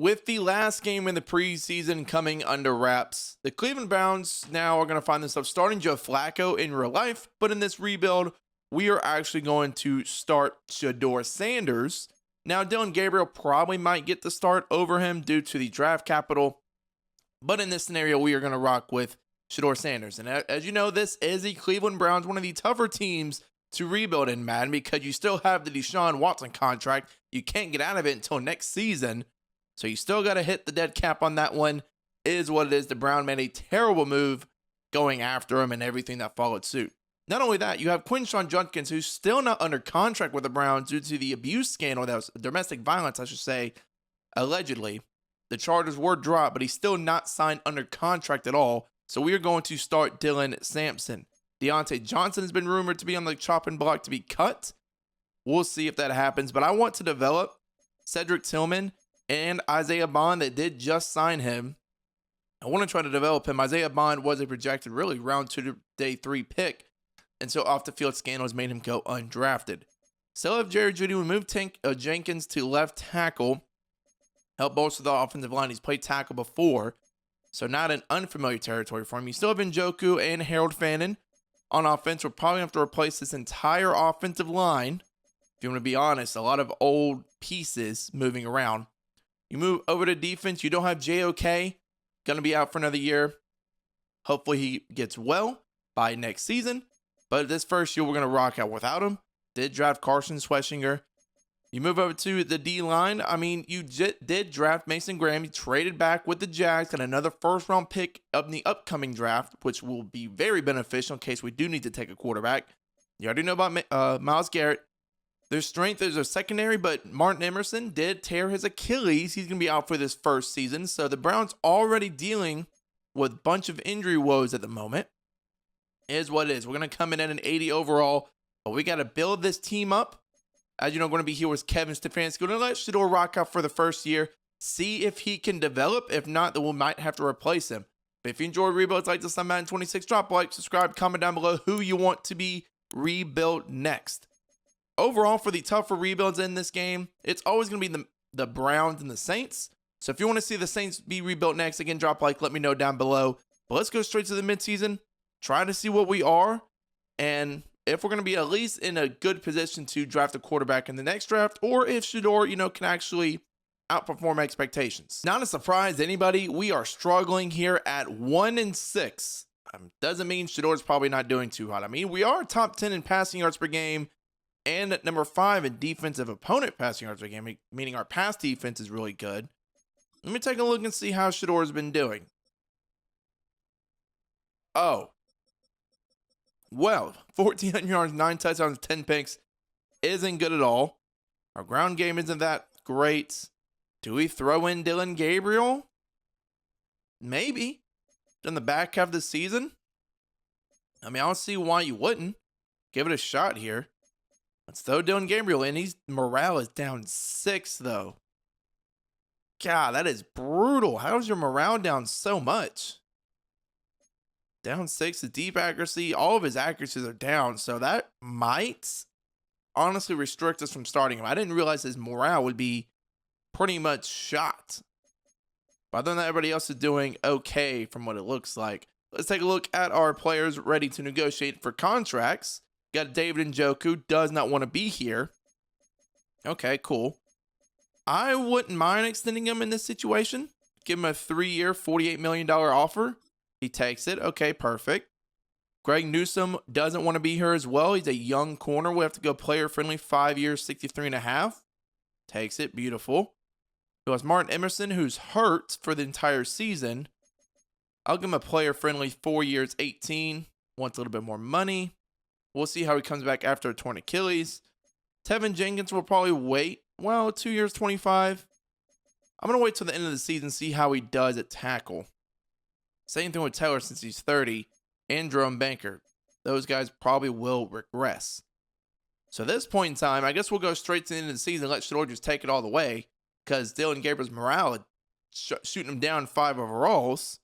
With the last game in the preseason coming under wraps, the Cleveland Browns now are going to find themselves starting Joe Flacco in real life, but in this rebuild, we are actually going to start SHEDEUR Sanders. Now, Dillon Gabriel probably might get the start over him due to the draft capital, but in this scenario, we are going to rock with SHEDEUR Sanders. And as you know, this is the Cleveland Browns, one of the tougher teams to rebuild in Madden because you still have the Deshaun Watson contract. You can't get out of it until next season. So you still got to hit the dead cap on that one. It is what it is. The Browns made a terrible move going after him and everything that followed suit. Not only that, you have Quinshon Judkins, who's still not under contract with the Browns due to the abuse scandal, that was domestic violence, I should say, allegedly. The charges were dropped, but he's still not signed under contract at all. So we are going to start Dylan Sampson. Deontay Johnson has been rumored to be on the chopping block to be cut. We'll see if that happens. But I want to develop Cedric Tillman and Isaiah Bond that did just sign him. I want to try to develop him. Isaiah Bond was a projected really round 2 to day 3 pick. And so off the field scandals made him go undrafted. Still have Jerry Jeudy. We moved Jenkins to left tackle. Help bolster the offensive line. He's played tackle before, so not an unfamiliar territory for him. You still have Njoku and Harold Fannin on offense. We're probably going to have to replace this entire offensive line. If you want to be honest, a lot of old pieces moving around. You move over to defense. You don't have JOK. Going to be out for another year. Hopefully he gets well by next season. But this first year, we're going to rock out without him. Did draft Carson Schweschinger. You move over to the D-line. I mean, you did draft Mason Graham. You traded back with the Jags. Got another first-round pick of the upcoming draft, which will be very beneficial in case we do need to take a quarterback. You already know about Myles Garrett. Their strength is a secondary, but Martin Emerson did tear his Achilles. He's going to be out for this first season. So the Browns already dealing with a bunch of injury woes at the moment. It is what it is. We're going to come in at an 80 overall, but we got to build this team up. As you know, going to be here with Kevin Stefanski. We're going to let SHEDEUR rock out for the first year. See if he can develop. If not, then we might have to replace him. But if you enjoy rebuilds like this on Madden 26, drop a like, subscribe, comment down below who you want to be rebuilt next. Overall, for the tougher rebuilds in this game, it's always going to be the Browns and the Saints. So if you want to see the Saints be rebuilt next, again, drop a like, let me know down below. But let's go straight to the midseason, try to see what we are, and if we're going to be at least in a good position to draft a quarterback in the next draft, or if SHEDEUR, can actually outperform expectations. Not a surprise to anybody, we are struggling here at 1-6. Doesn't mean SHEDEUR's probably not doing too hot. I mean, we are top 10 in passing yards per game, and at number 5 in defensive opponent passing yards per game, meaning our pass defense is really good. Let me take a look and see how SHEDEUR has been doing. Oh. Well, 1,400 yards, 9 touchdowns, 10 picks isn't good at all. Our ground game isn't that great. Do we throw in Dillon Gabriel? Maybe. In the back half of the season? I mean, I don't see why you wouldn't. Give it a shot here. Let's throw Dillon Gabriel in. His morale is down 6, though. God, that is brutal. How is your morale down so much? Down 6, the deep accuracy, all of his accuracies are down. So that might honestly restrict us from starting him. I didn't realize his morale would be pretty much shot. But other than that, everybody else is doing okay from what it looks like. Let's take a look at our players ready to negotiate for contracts. Got David Njoku, does not want to be here. Okay, cool. I wouldn't mind extending him in this situation. Give him a 3-year, $48 million offer. He takes it. Okay, perfect. Greg Newsome doesn't want to be here as well. He's a young corner. We have to go player friendly, 5 years, $63.5. Takes it. Beautiful. Who has Martin Emerson, who's hurt for the entire season. I'll give him a player friendly, 4 years, $18. Wants a little bit more money. We'll see how he comes back after a torn Achilles. Tevin Jenkins will probably wait. Well, 2 years, $25. I'm going to wait till the end of the season, see how he does at tackle. Same thing with Taylor since he's 30. And Jerome Banker. Those guys probably will regress. So at this point in time, I guess we'll go straight to the end of the season and let SHEDEUR just take it all the way. Because Dillon Gabriel's morale is shooting him down 5 overalls.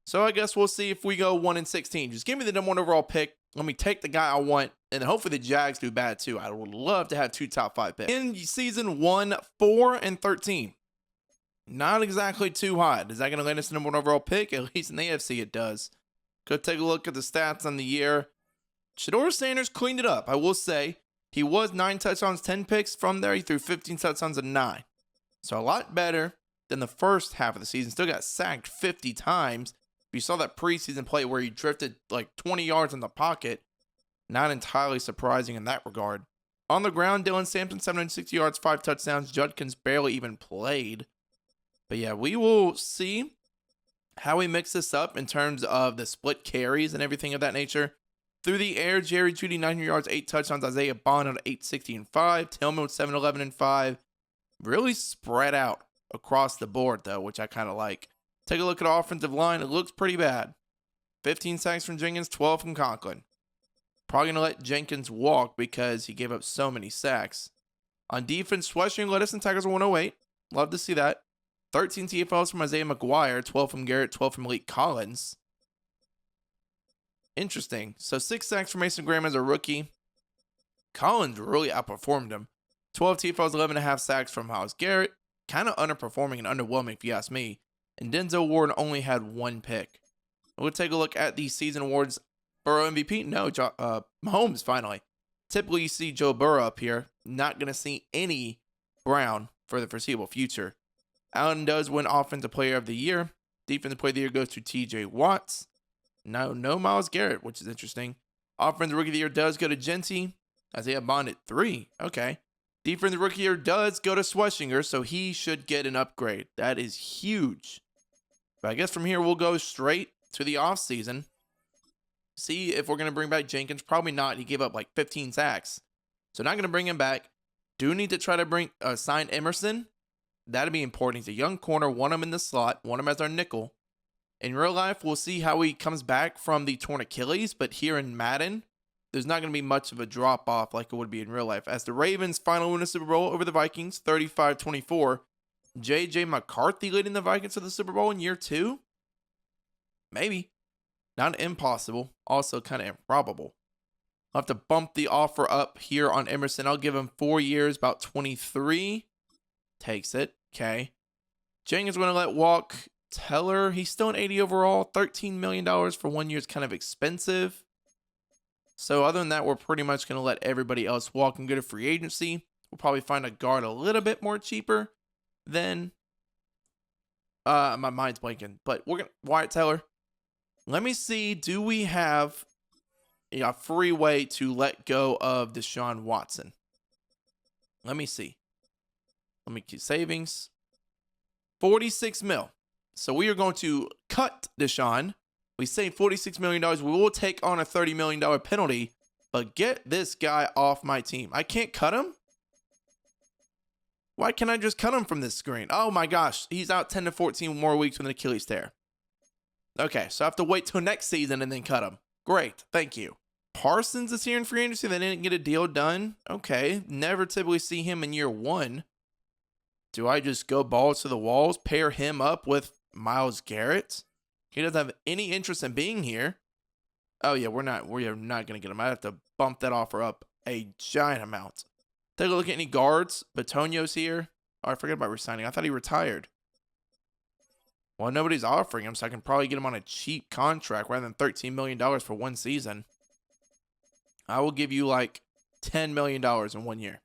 So I guess we'll see if we go 1-16. Just give me the number 1 overall pick. Let me take the guy I want. And hopefully the Jags do bad too. I would love to have 2 top 5 picks. In season 1, 4-13. Not exactly too hot. Is that going to land us the number 1 overall pick? At least in the AFC it does. Go take a look at the stats on the year. SHEDEUR SANDERS cleaned it up. I will say he was 9 touchdowns, 10 picks. From there, he threw 15 touchdowns and 9. So a lot better than the first half of the season. Still got sacked 50 times. You saw that preseason play where he drifted like 20 yards in the pocket. Not entirely surprising in that regard. On the ground, Dylan Sampson, 760 yards, 5 touchdowns. Judkins barely even played. But yeah, we will see how we mix this up in terms of the split carries and everything of that nature. Through the air, Jerry Jeudy, 900 yards, 8 touchdowns. Isaiah Bond at 860 and 5. Tillman with 711 and 5. Really spread out across the board, though, which I kind of like. Take a look at our offensive line. It looks pretty bad. 15 sacks from Jenkins, 12 from Conklin. Probably going to let Jenkins walk because he gave up so many sacks. On defense, Sweshing led us in tackles 108. Love to see that. 13 TFLs from Isaiah McGuire, 12 from Garrett, 12 from Malik Collins. Interesting. So 6 sacks from Mason Graham as a rookie. Collins really outperformed him. 12 TFLs, 11.5 sacks from Myles Garrett. Kind of underperforming and underwhelming if you ask me. And Denzel Ward only had 1 pick. We'll take a look at the season awards. Burrow MVP? No, Mahomes finally. Typically you see Joe Burrow up here. Not going to see any Brown for the foreseeable future. Allen does win Offensive Player of the Year. Defensive Player of the Year goes to TJ Watts. No Myles Garrett, which is interesting. Offensive Rookie of the Year does go to Genty. Isaiah Bond at 3. Okay. Defensive Rookie of the Year does go to Sweshinger, so he should get an upgrade. That is huge. But I guess from here we'll go straight to the offseason. See if we're going to bring back Jenkins. Probably not. He gave up like 15 sacks. So not going to bring him back. Do need to try to sign Emerson. That'd be important. He's a young corner. Want him in the slot. Want him as our nickel. In real life, we'll see how he comes back from the torn Achilles. But here in Madden, there's not going to be much of a drop-off like it would be in real life. As the Ravens finally win the Super Bowl over the Vikings, 35-24. J.J. McCarthy leading the Vikings to the Super Bowl in year 2? Maybe. Not impossible. Also kind of improbable. I'll have to bump the offer up here on Emerson. I'll give him 4 years, about 23. Takes it. Okay. Jenkins going to let walk. Teller, he's still an 80 overall. $13 million for 1 year is kind of expensive. So other than that, we're pretty much going to let everybody else walk and go to free agency. We'll probably find a guard a little bit more cheaper than my mind's blanking. But we're going to Wyatt Teller. Let me see, do we have a free way to let go of Deshaun Watson? Let me see. Let me keep savings. 46 mil. So we are going to cut Deshaun. We save $46 million. We will take on a $30 million penalty, but get this guy off my team. I can't cut him? Why can't I just cut him from this screen? Oh my gosh, he's out 10 to 14 more weeks with an Achilles tear. Okay, so I have to wait till next season and then cut him. Great, thank you. Parsons is here in free agency. They didn't get a deal done. Okay, never typically see him in year 1. Do I just go balls to the walls, pair him up with Myles Garrett? He doesn't have any interest in being here. Oh yeah, we're not going to get him. I have to bump that offer up a giant amount. Take a look at any guards. Batonio's here. Oh, I forgot about resigning. I thought he retired. Well, nobody's offering him, so I can probably get him on a cheap contract rather than $13 million for 1 season. I will give you like $10 million in 1 year.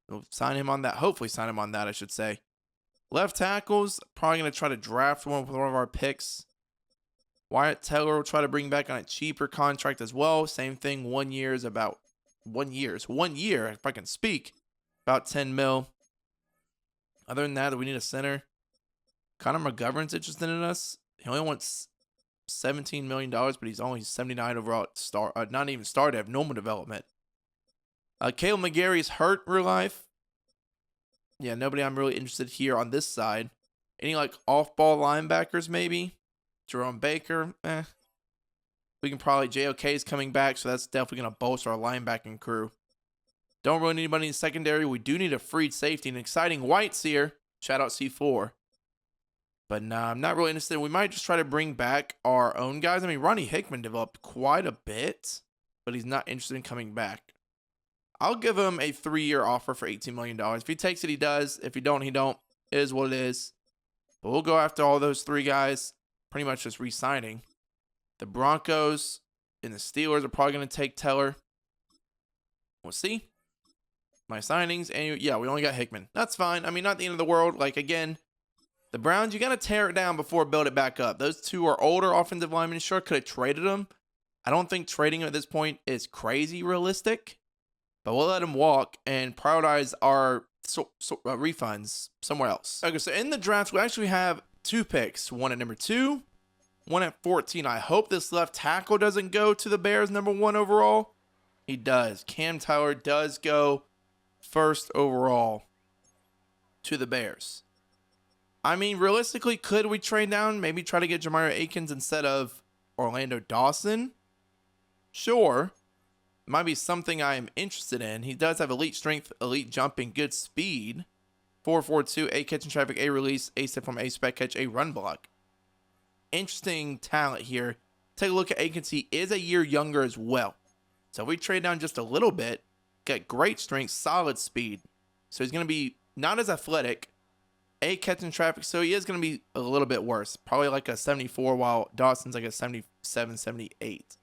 We'll sign him on that. Hopefully sign him on that, I should say. Left tackles, probably going to try to draft one with one of our picks. Wyatt Teller will try to bring back on a cheaper contract as well. Same thing, 1 year is about 1 year. It's 1 year, if I can speak, about 10 mil. Other than that, we need a center. Connor McGovern's interested in us. He only wants $17 million, but he's only 79 overall at not even started, have normal development. Caleb McGarry is hurt in real life. Yeah, nobody I'm really interested here on this side. Any like off-ball linebackers maybe? Jerome Baker, We can probably, JOK is coming back, so that's definitely going to bolster our linebacking crew. Don't really need anybody in the secondary. We do need a freed safety and exciting whites here. Shout out C4. But nah, I'm not really interested. We might just try to bring back our own guys. I mean, Ronnie Hickman developed quite a bit, but he's not interested in coming back. I'll give him a 3-year offer for $18 million. If he takes it, he does. If he don't, he don't. It is what it is. But we'll go after all those three guys, pretty much just re-signing. The Broncos and the Steelers are probably going to take Teller. We'll see. My signings, and yeah, we only got Hickman. That's fine. I mean, not the end of the world. Like, again, the Browns, you got to tear it down before build it back up. Those two are older offensive linemen. Sure, could have traded them. I don't think trading them at this point is crazy realistic, but we'll let them walk and prioritize our refunds somewhere else. Okay, so in the draft, we actually have 2 picks. One at number 2, one at 14. I hope this left tackle doesn't go to the Bears number 1 overall. He does. Cam Tyler does go first overall to the Bears. I mean, realistically, could we trade down? Maybe try to get Jamire Akins instead of Orlando Dawson? Sure. Might be something I am interested in. He does have elite strength, elite jumping, good speed. 4.42, A catch in traffic, A release, A step from A spec catch, A run block. Interesting talent here. Take a look at Akins. He is a year younger as well. So if we trade down just a little bit, got great strength, solid speed. So he's going to be not as athletic. A catch in traffic, so he is going to be a little bit worse. Probably like a 74, while Dawson's like a 77, 78.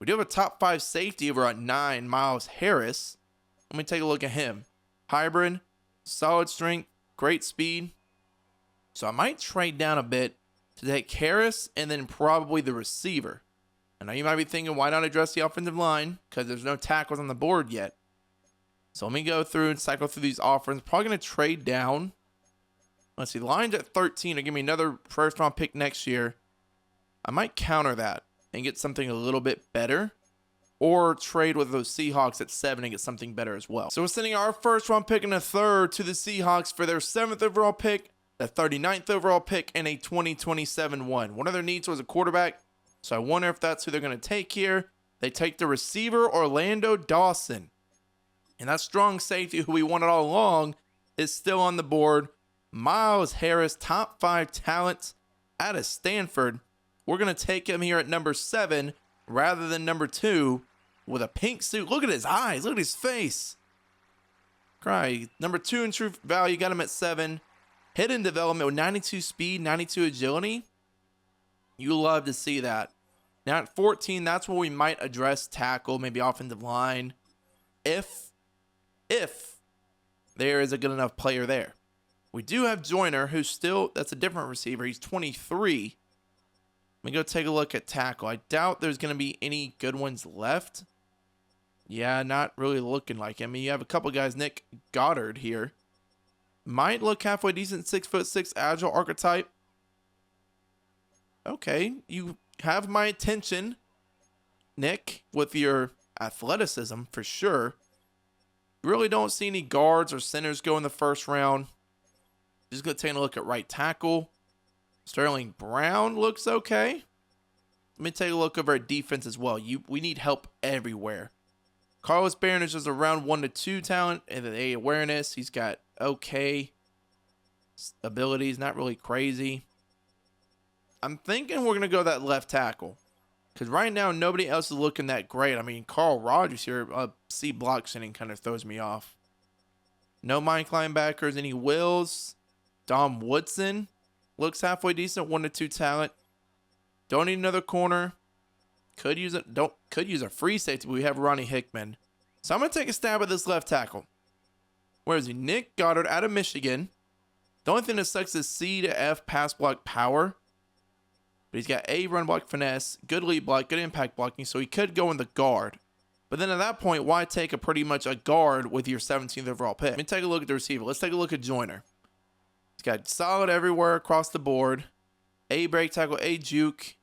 We do have a top 5 safety over at 9, Miles Harris. Let me take a look at him. Hybrid, solid strength, great speed. So I might trade down a bit to take Harris and then probably the receiver. I know you might be thinking, why not address the offensive line? Because there's no tackles on the board yet. So let me go through and cycle through these offers. Probably going to trade down. Let's see, Lions at 13 will give me another first round pick next year. I might counter that and get something a little bit better, or trade with those Seahawks at 7 and get something better as well. So we're sending our first round pick and a third to the Seahawks for their 7th overall pick, the 39th overall pick, and a 2027 one. One of their needs was a quarterback, so I wonder if that's who they're going to take here. They take the receiver, Orlando Dawson. And that strong safety who we wanted all along is still on the board. Miles Harris, top 5 talent out of Stanford. We're going to take him here at number 7 rather than number 2 with a pink suit. Look at his eyes. Look at his face. Cry. Number 2 in true value. Got him at 7. Hidden development with 92 speed, 92 agility. You love to see that. Now at 14, that's where we might address tackle, maybe offensive line. If there is a good enough player there. We do have Joyner, who's still, that's a different receiver. He's 23. Let me go take a look at tackle. I doubt there's going to be any good ones left. Yeah, not really looking like him. I mean, you have a couple guys. Nick Goddard here. Might look halfway decent. 6'6" agile archetype. Okay, you have my attention, Nick, with your athleticism for sure. Really don't see any guards or centers go in the first round. Just going to take a look at right tackle. Sterling Brown looks okay. Let me take a look over at defense as well. We need help everywhere. Carlos Barron is just around 1 to 2 talent and the awareness. He's got okay abilities, not really crazy. I'm thinking we're going to go that left tackle. Because right now, nobody else is looking that great. I mean, Carl Rogers here, C block sending kind of throws me off. No Mike linebackers, any Wills. Dom Woodson looks halfway decent, 1 to 2 talent. Don't need another corner. Could use a free safety, but we have Ronnie Hickman. So I'm going to take a stab at this left tackle. Where is he? Nick Goddard out of Michigan. The only thing that sucks is C to F pass block power. But he's got A run block finesse, good lead block, good impact blocking, so he could go in the guard. But then at that point, why take pretty much a guard with your 17th overall pick? Let me take a look at the receiver. Let's take a look at Joyner. He's got solid everywhere across the board. A break tackle, A juke.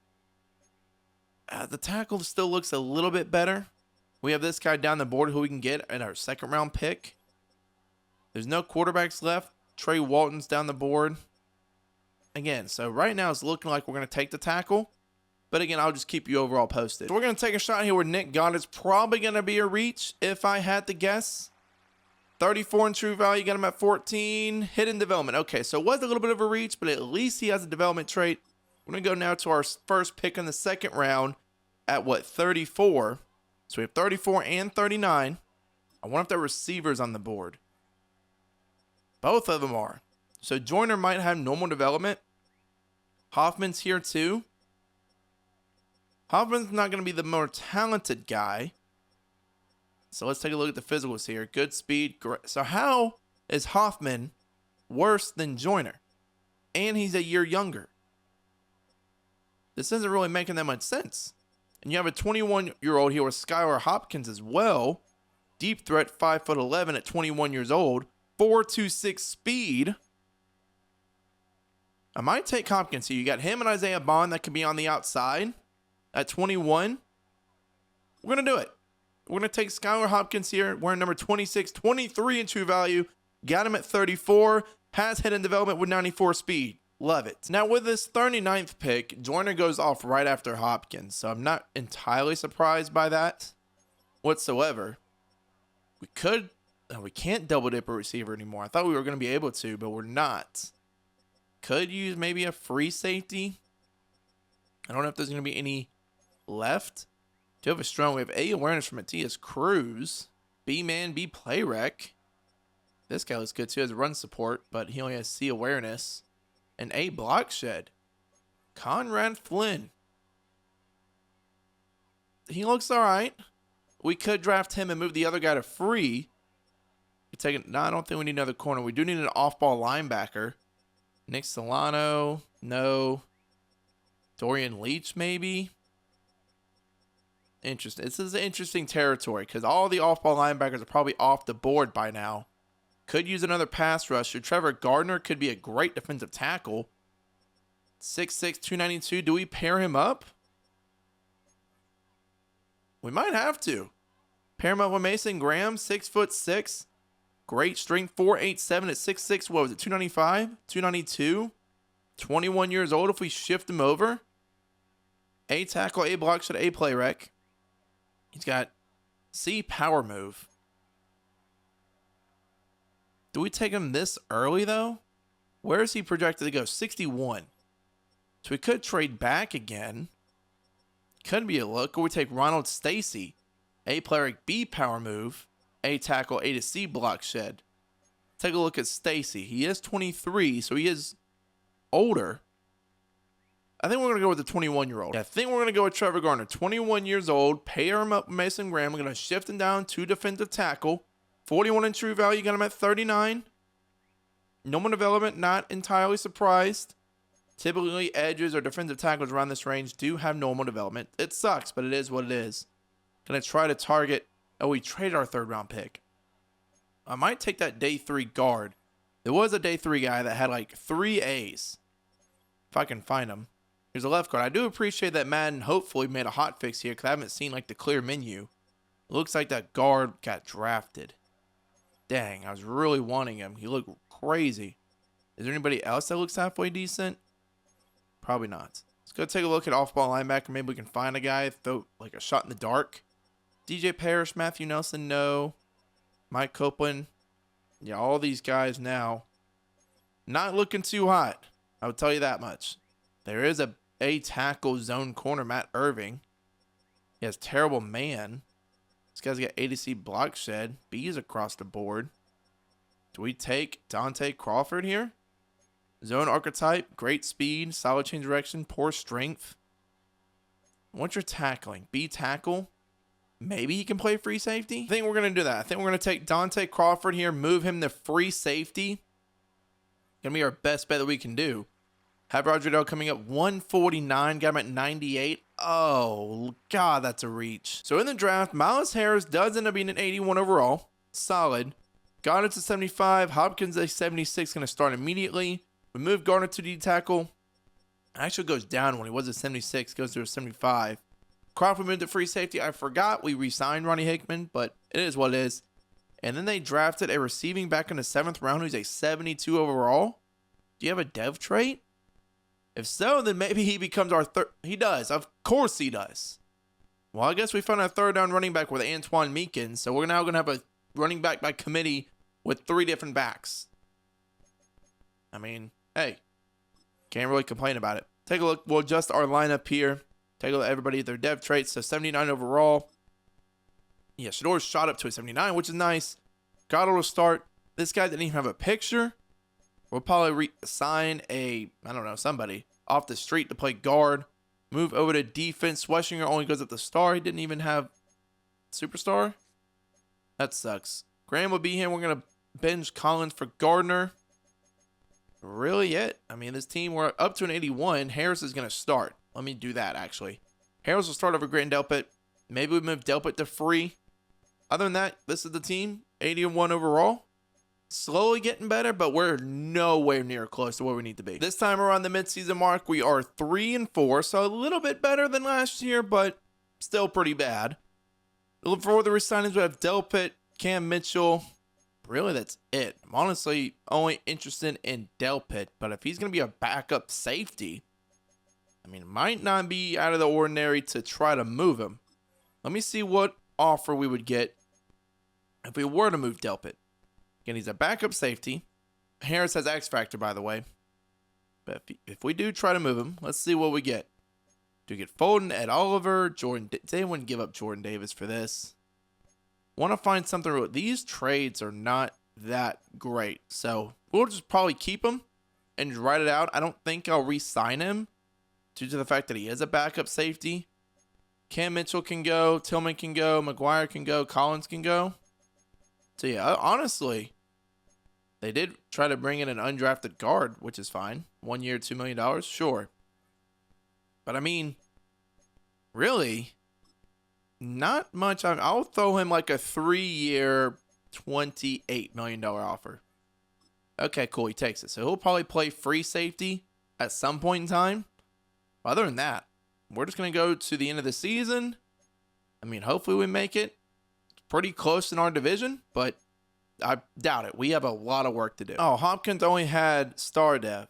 The tackle still looks a little bit better. We have this guy down the board who we can get in our 2nd round pick. There's no quarterbacks left. Trey Walton's down the board. Again, so right now it's looking like we're going to take the tackle. But again, I'll just keep you overall posted. So we're going to take a shot here where Nick Goddard's probably going to be a reach if I had to guess. 34 in true value, got him at 14. Hidden development. Okay, so it was a little bit of a reach, but at least he has a development trait. We're going to go now to our first pick in the 2nd round at 34. So we have 34 and 39. I wonder if there are receivers on the board. Both of them are. So Joyner might have normal development. Hoffman's here too. Hoffman's not going to be the more talented guy. So let's take a look at the physicals here. Good speed. So how is Hoffman worse than Joyner? And he's a year younger. This isn't really making that much sense. And you have a 21-year-old here with Skylar Hopkins as well. Deep threat, 5'11" at 21 years old. 4.26 speed. I might take Hopkins here. You got him and Isaiah Bond that could be on the outside at 21. We're going to do it. We're going to take Skylar Hopkins here. Wearing number 26, 23 in true value. Got him at 34. Has hidden development with 94 speed. Love it. Now with this 39th pick, Joyner goes off right after Hopkins. So I'm not entirely surprised by that whatsoever. We can't double dip a receiver anymore. I thought we were going to be able to, but we're not. Could use maybe a free safety. I don't know if there's going to be any left. Do have a strong. We have A, awareness from Matthias Cruz. B, man, B, play rec. This guy looks good too as a run support, but he only has C, awareness. And A, block shed. Conrad Flynn. He looks all right. We could draft him and move the other guy to free. No, I don't think we need another corner. We do need an off-ball linebacker. Nick Solano. No. Dorian Leach, maybe. Interesting. This is interesting territory because all the off-ball linebackers are probably off the board by now. Could use another pass rusher. Trevor Gardner could be a great defensive tackle. 6'6", 292. Do we pair him up? We might have to. Pair him up with Mason Graham, 6'6". Great strength, 4'8'7" at 6'6". What was it, 295? 292? 21 years old if we shift him over. A tackle, A block, should A play rec. He's got C power move. Do we take him this early though? Where is he projected to go? 61. So we could trade back again. Could be a look. Or we take Ronald Stacy. A play rec, B power move. A tackle, A to C block shed. Take a look at Stacy. He is 23, so he is older. I think we're going to go with the 21-year-old. I think we're going to go with Trevor Gardner. 21 years old. Pair him up with Mason Graham. We're going to shift him down to defensive tackle. 41 in true value. Got him at 39. Normal development, not entirely surprised. Typically, edges or defensive tackles around this range do have normal development. It sucks, but it is what it is. Going to try to target. Oh, we traded our 3rd round pick. I might take that day 3 guard. There was a day 3 guy that had like 3 A's. If I can find him. Here's a left guard. I do appreciate that Madden hopefully made a hot fix here because I haven't seen like the clear menu. It looks like that guard got drafted. Dang, I was really wanting him. He looked crazy. Is there anybody else that looks halfway decent? Probably not. Let's go take a look at off-ball linebacker. Maybe we can find a guy, throw like a shot in the dark. DJ Parrish, Matthew Nelson, no. Mike Copeland. Yeah, all these guys now. Not looking too hot. I would tell you that much. There is a tackle zone corner, Matt Irving. He has terrible man. This guy's got A to C block shed. B's across the board. Do we take Dante Crawford here? Zone archetype, great speed, solid change direction, poor strength. What's your tackling? B tackle? Maybe he can play free safety? I think we're going to do that. I think we're going to take Dante Crawford here, move him to free safety. Going to be our best bet that we can do. Have Roger Goodell coming up 149, got him at 98. Oh, God, that's a reach. So in the draft, Miles Harris does end up being an 81 overall. Solid. Gardner to 75. Hopkins a 76, going to start immediately. We move Gardner to D tackle. Actually goes down when he was a 76, goes to a 75. Crawford moved to free safety. I forgot we re-signed Ronnie Hickman, but it is what it is. And then they drafted a receiving back in the 7th round who's a 72 overall. Do you have a dev trait? If so, then maybe he becomes our third. He does. Of course he does. Well, I guess we found our 3rd down running back with Antoine Meekins. So we're now going to have a running back by committee with 3 different backs. I mean, hey, can't really complain about it. Take a look. We'll adjust our lineup here. Take a look at everybody, their dev traits. So 79 overall. Yeah, Shedeur's shot up to a 79, which is nice. Goddard will start. This guy didn't even have a picture. We'll probably sign I don't know, somebody off the street to play guard. Move over to defense. Schlesinger only goes up to star. He didn't even have superstar. That sucks. Graham will be here. We're going to bench Collins for Gardner. Really it? I mean, this team, we're up to an 81. Harris is going to start. Let me do that, actually. Harris will start over Grant Delpit. Maybe we move Delpit to free. Other than that, this is the team. 81 overall. Slowly getting better, but we're nowhere near close to where we need to be. This time around the midseason mark, we are 3-4, so a little bit better than last year, but still pretty bad. Look for the resignings. We have Delpit, Cam Mitchell. Really, that's it. I'm honestly only interested in Delpit, but if he's going to be a backup safety, I mean, it might not be out of the ordinary to try to move him. Let me see what offer we would get if we were to move Delpit. Again, he's a backup safety. Harris has X Factor, by the way. But if we do try to move him, let's see what we get. Do we get Fulton, Ed Oliver, Jordan? They wouldn't give up Jordan Davis for this. Want to find something real. These trades are not that great. So we'll just probably keep him and just write it out. I don't think I'll re-sign him due to the fact that he is a backup safety. Cam Mitchell can go. Tillman can go. McGuire can go. Collins can go. So yeah, honestly, they did try to bring in an undrafted guard, which is fine. 1 year, $2 million, sure. But I mean, really, not much. I'll throw him like a 3-year, $28 million offer. Okay, cool. He takes it. So he'll probably play free safety at some point in time. Other than that, we're just going to go to the end of the season. I mean, hopefully we make it. Pretty close in our division, but I doubt it. We have a lot of work to do. Oh, Hopkins only had star dev.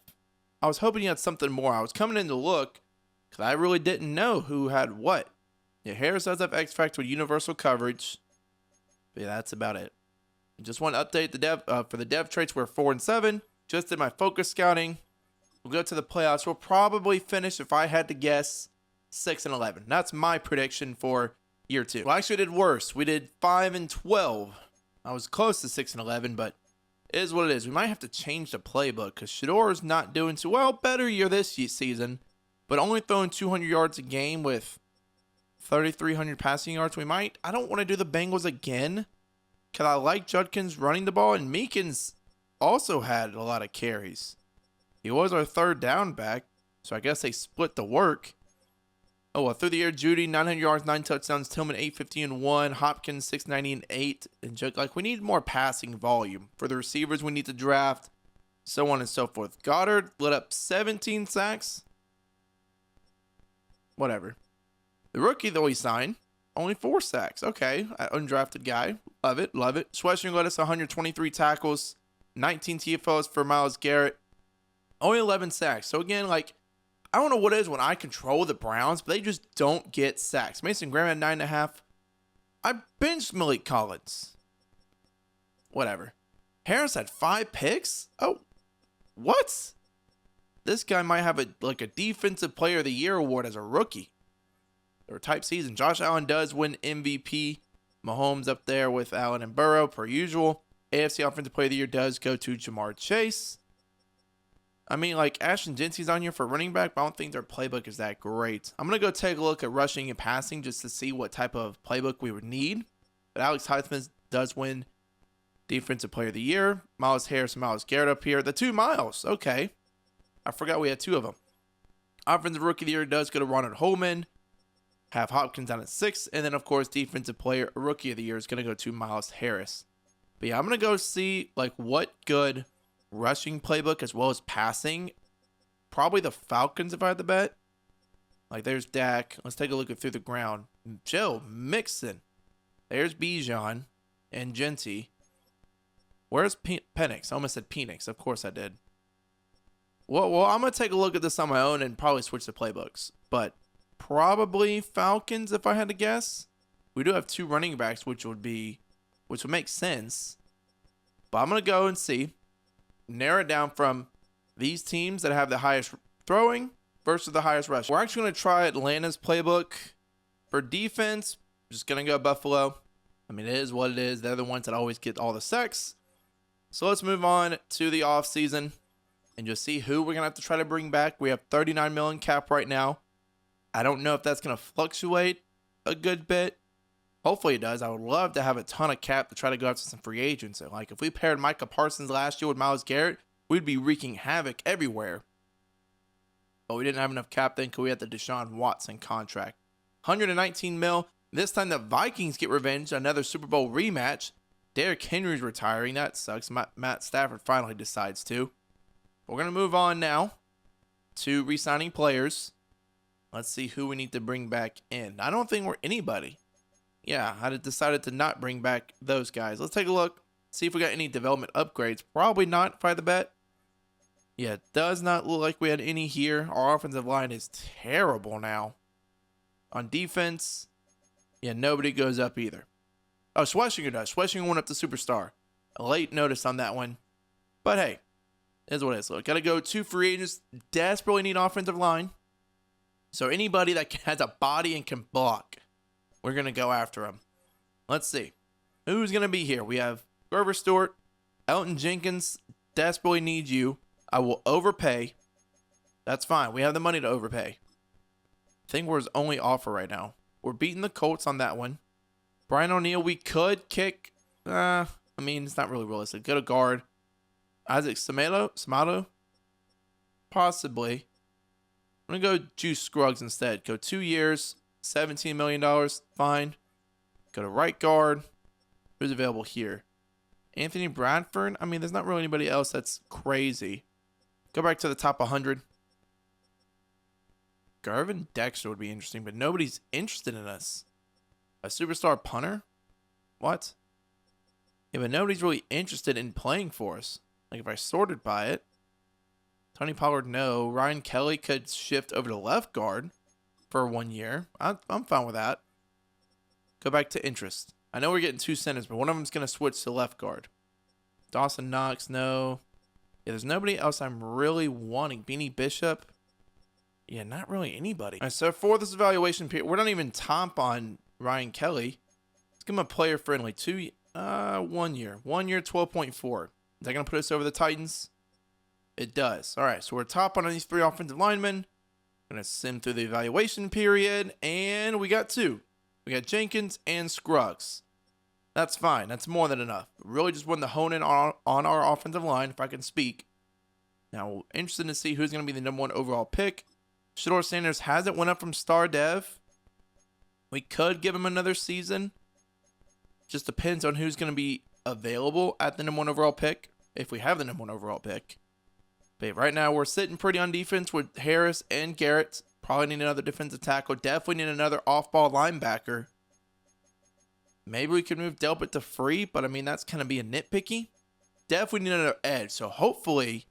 I was hoping he had something more. I was coming in to look because I really didn't know who had what. Yeah, Harris does have X Factor with universal coverage. But yeah, that's about it. Just want to update the dev for the dev traits. We're 4-7. Just did my focus scouting. We'll go to the playoffs. We'll probably finish, if I had to guess, 6-11. That's my prediction for year 2. Well, actually, we did worse. We did 5-12. I was close to 6-11, but it is what it is. We might have to change the playbook because SHEDEUR is not doing too well. Better year this season, but only throwing 200 yards a game with 3,300 passing yards. I don't want to do the Bengals again because I like Judkins running the ball, and Meekins also had a lot of carries. He was our third down back, so I guess they split the work. Oh, well, through the air, Judy, 900 yards, 9 touchdowns. Tillman, 850 and 1. Hopkins, 690 and 8. And like, we need more passing volume. For the receivers, we need to draft, so on and so forth. Goddard lit up 17 sacks. Whatever. The rookie, though, he signed, only 4 sacks. Okay, undrafted guy. Love it, love it. Schlesinger led us 123 tackles. 19 TFLs for Myles Garrett. Only 11 sacks. So, again, like, I don't know what it is when I control the Browns, but they just don't get sacks. Mason Graham had 9.5. I benched Malik Collins. Whatever. Harris had 5 picks? Oh, what? This guy might have a Defensive Player of the Year award as a rookie. Or type season. Josh Allen does win MVP. Mahomes up there with Allen and Burrow, per usual. AFC Offensive Player of the Year does go to Jamar Chase. I mean, like, Ashton Jincy's on here for running back, but I don't think their playbook is that great. I'm going to go take a look at rushing and passing just to see what type of playbook we would need. But Alex Highsmith does win Defensive Player of the Year. Myles Harris and Myles Garrett up here. The 2 Miles. Okay. I forgot we had 2 of them. Offensive Rookie of the Year does go to Ronald Holman. Have Hopkins down at 6. And then, of course, Defensive Player Rookie of the Year is going to go to Myles Harris. But yeah, I'm going to go see, like, what good rushing playbook as well as passing. Probably the Falcons if I had to bet. Like, there's Dak. Let's take a look at through the ground. Joe Mixon. There's Bijan and Genty. Where's Penix? I almost said Penix. Of course I did. Well, I'm going to take a look at this on my own and probably switch the playbooks. But probably Falcons if I had to guess. We do have 2 running backs, which would make sense. But I'm going to go and see. Narrow it down from these teams that have the highest throwing versus the highest rushing. We're actually going to try Atlanta's playbook. For defense, just going to go Buffalo. I mean, it is what it is. They're the ones that always get all the sacks. So let's move on to the offseason. and just see who we're going to have to try to bring back. We have 39 million cap right now. I don't know if that's going to fluctuate a good bit. Hopefully it does. I would love to have a ton of cap to try to go after some free agents. So, like, if we paired Micah Parsons last year with Myles Garrett, we'd be wreaking havoc everywhere. But we didn't have enough cap then because we had the Deshaun Watson contract. 119 mil. This time the Vikings get revenge. Another Super Bowl rematch. Derrick Henry's retiring. That sucks. Matt Stafford finally decides to. We're going to move on now to re-signing players. Let's see who we need to bring back in. I don't think we're anybody. Yeah, I decided to not bring back those guys. Let's take a look. See if we got any development upgrades. Probably not, if I had to bet. Yeah, it does not look like we had any here. Our offensive line is terrible now. On defense, yeah, nobody goes up either. Oh, Schwesinger does. Schwesinger went up to superstar. A late notice on that one. But hey, is what it is. Look, got to go 2 free agents. Desperately need offensive line. So anybody that has a body and can block, we're going to go after him. Let's see. Who's going to be here? We have Grover Stewart, Elton Jenkins. Desperately need you. I will overpay. That's fine. We have the money to overpay. I think we're his only offer right now. We're beating the Colts on that one. Brian O'Neill, we could kick. I mean, it's not really realistic. Go to guard. Isaac Samato? Possibly. I'm going to go Juice Scruggs instead. Go 2 years, $17 million. Fine. Go to right guard. Who's available here? Anthony Bradford? I mean, there's not really anybody else that's crazy. Go back to the top 100. Garvin Dexter would be interesting, but nobody's interested in us. A superstar punter? What? Yeah, but nobody's really interested in playing for us. Like, if I sorted by it. Tony Pollard, no. Ryan Kelly could shift over to left guard for 1 year. I'm fine with that. Go back to interest. I know we're getting 2 centers, but one of them's going to switch to left guard. Dawson Knox, no. Yeah, there's nobody else I'm really wanting. Beanie Bishop? Yeah, not really anybody. All right, so for this evaluation period, we're not even top on Ryan Kelly. Let's give him a player friendly. 1 year. 1 year, 12.4. Is that going to put us over the Titans? It does. All right, so we're top on these 3 offensive linemen. Going to sim through the evaluation period, and we got 2. We got Jenkins and Scruggs. That's fine. That's more than enough. Really just wanted to hone in on our offensive line, if I can speak. Now, interested to see who's going to be the number 1 overall pick. Shedeur Sanders hasn't went up from star dev. We could give him another season. Just depends on who's going to be available at the number 1 overall pick, if we have the number 1 overall pick. But right now, we're sitting pretty on defense with Harris and Garrett. Probably need another defensive tackle. Definitely need another off-ball linebacker. Maybe we could move Delpit to free, but I mean, that's kind of being nitpicky. Definitely need another edge. So hopefully,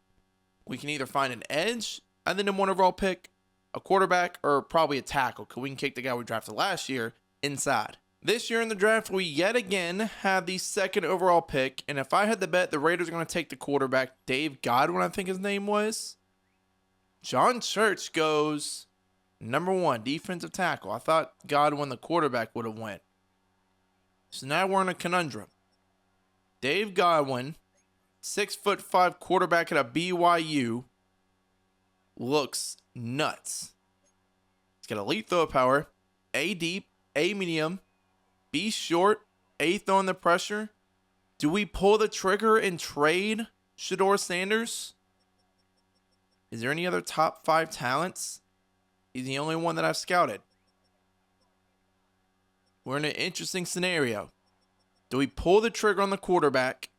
we can either find an edge at the number 1 overall pick, a quarterback, or probably a tackle, because we can kick the guy we drafted last year inside. This year in the draft, we yet again have the 2nd overall pick, and if I had to bet, the Raiders are going to take the quarterback, Dave Godwin, I think his name was. John Church goes number 1, defensive tackle. I thought Godwin, the quarterback, would have went. So now we're in a conundrum. Dave Godwin, 6'5" quarterback at a BYU, looks nuts. He's got elite throw power, A deep, A medium, B short, A throwing the pressure. Do we pull the trigger and trade Shedeur Sanders? Is there any other top 5 talents? He's the only one that I've scouted. We're in an interesting scenario. Do we pull the trigger on the quarterback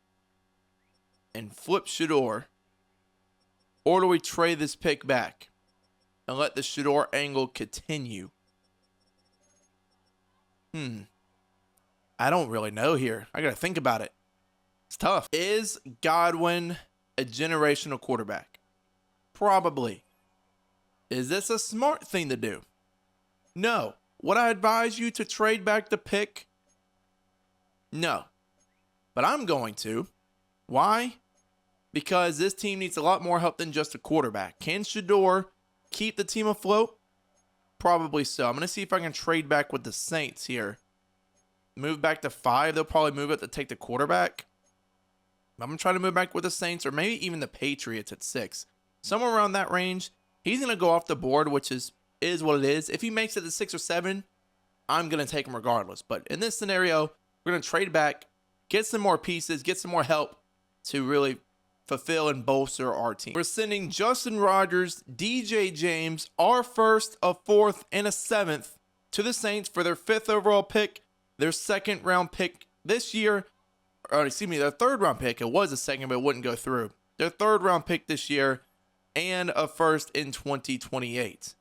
and flip Shedeur? Or do we trade this pick back and let the Shedeur angle continue? I don't really know here. I got to think about it. It's tough. Is Godwin a generational quarterback? Probably. Is this a smart thing to do? No. Would I advise you to trade back the pick? No. But I'm going to. Why? Because this team needs a lot more help than just a quarterback. Can Shedeur keep the team afloat? Probably so. I'm going to see if I can trade back with the Saints here. Move back to 5. They'll probably move it to take the quarterback. I'm going to try to move back with the Saints or maybe even the Patriots at 6. somewhere around that range. He's going to go off the board, which is what it is. If he makes it to 6 or 7, I'm going to take him regardless. But in this scenario, we're going to trade back, get some more pieces, get some more help to really fulfill and bolster our team. We're sending Justin Rogers, DJ James, our first, a 4th, and a 7th to the Saints for their 5th overall pick, their 2nd round pick this year. Or excuse me, their 3rd round pick. It was a 2nd, but it wouldn't go through. Their 3rd round pick this year, and a 1st in 2028.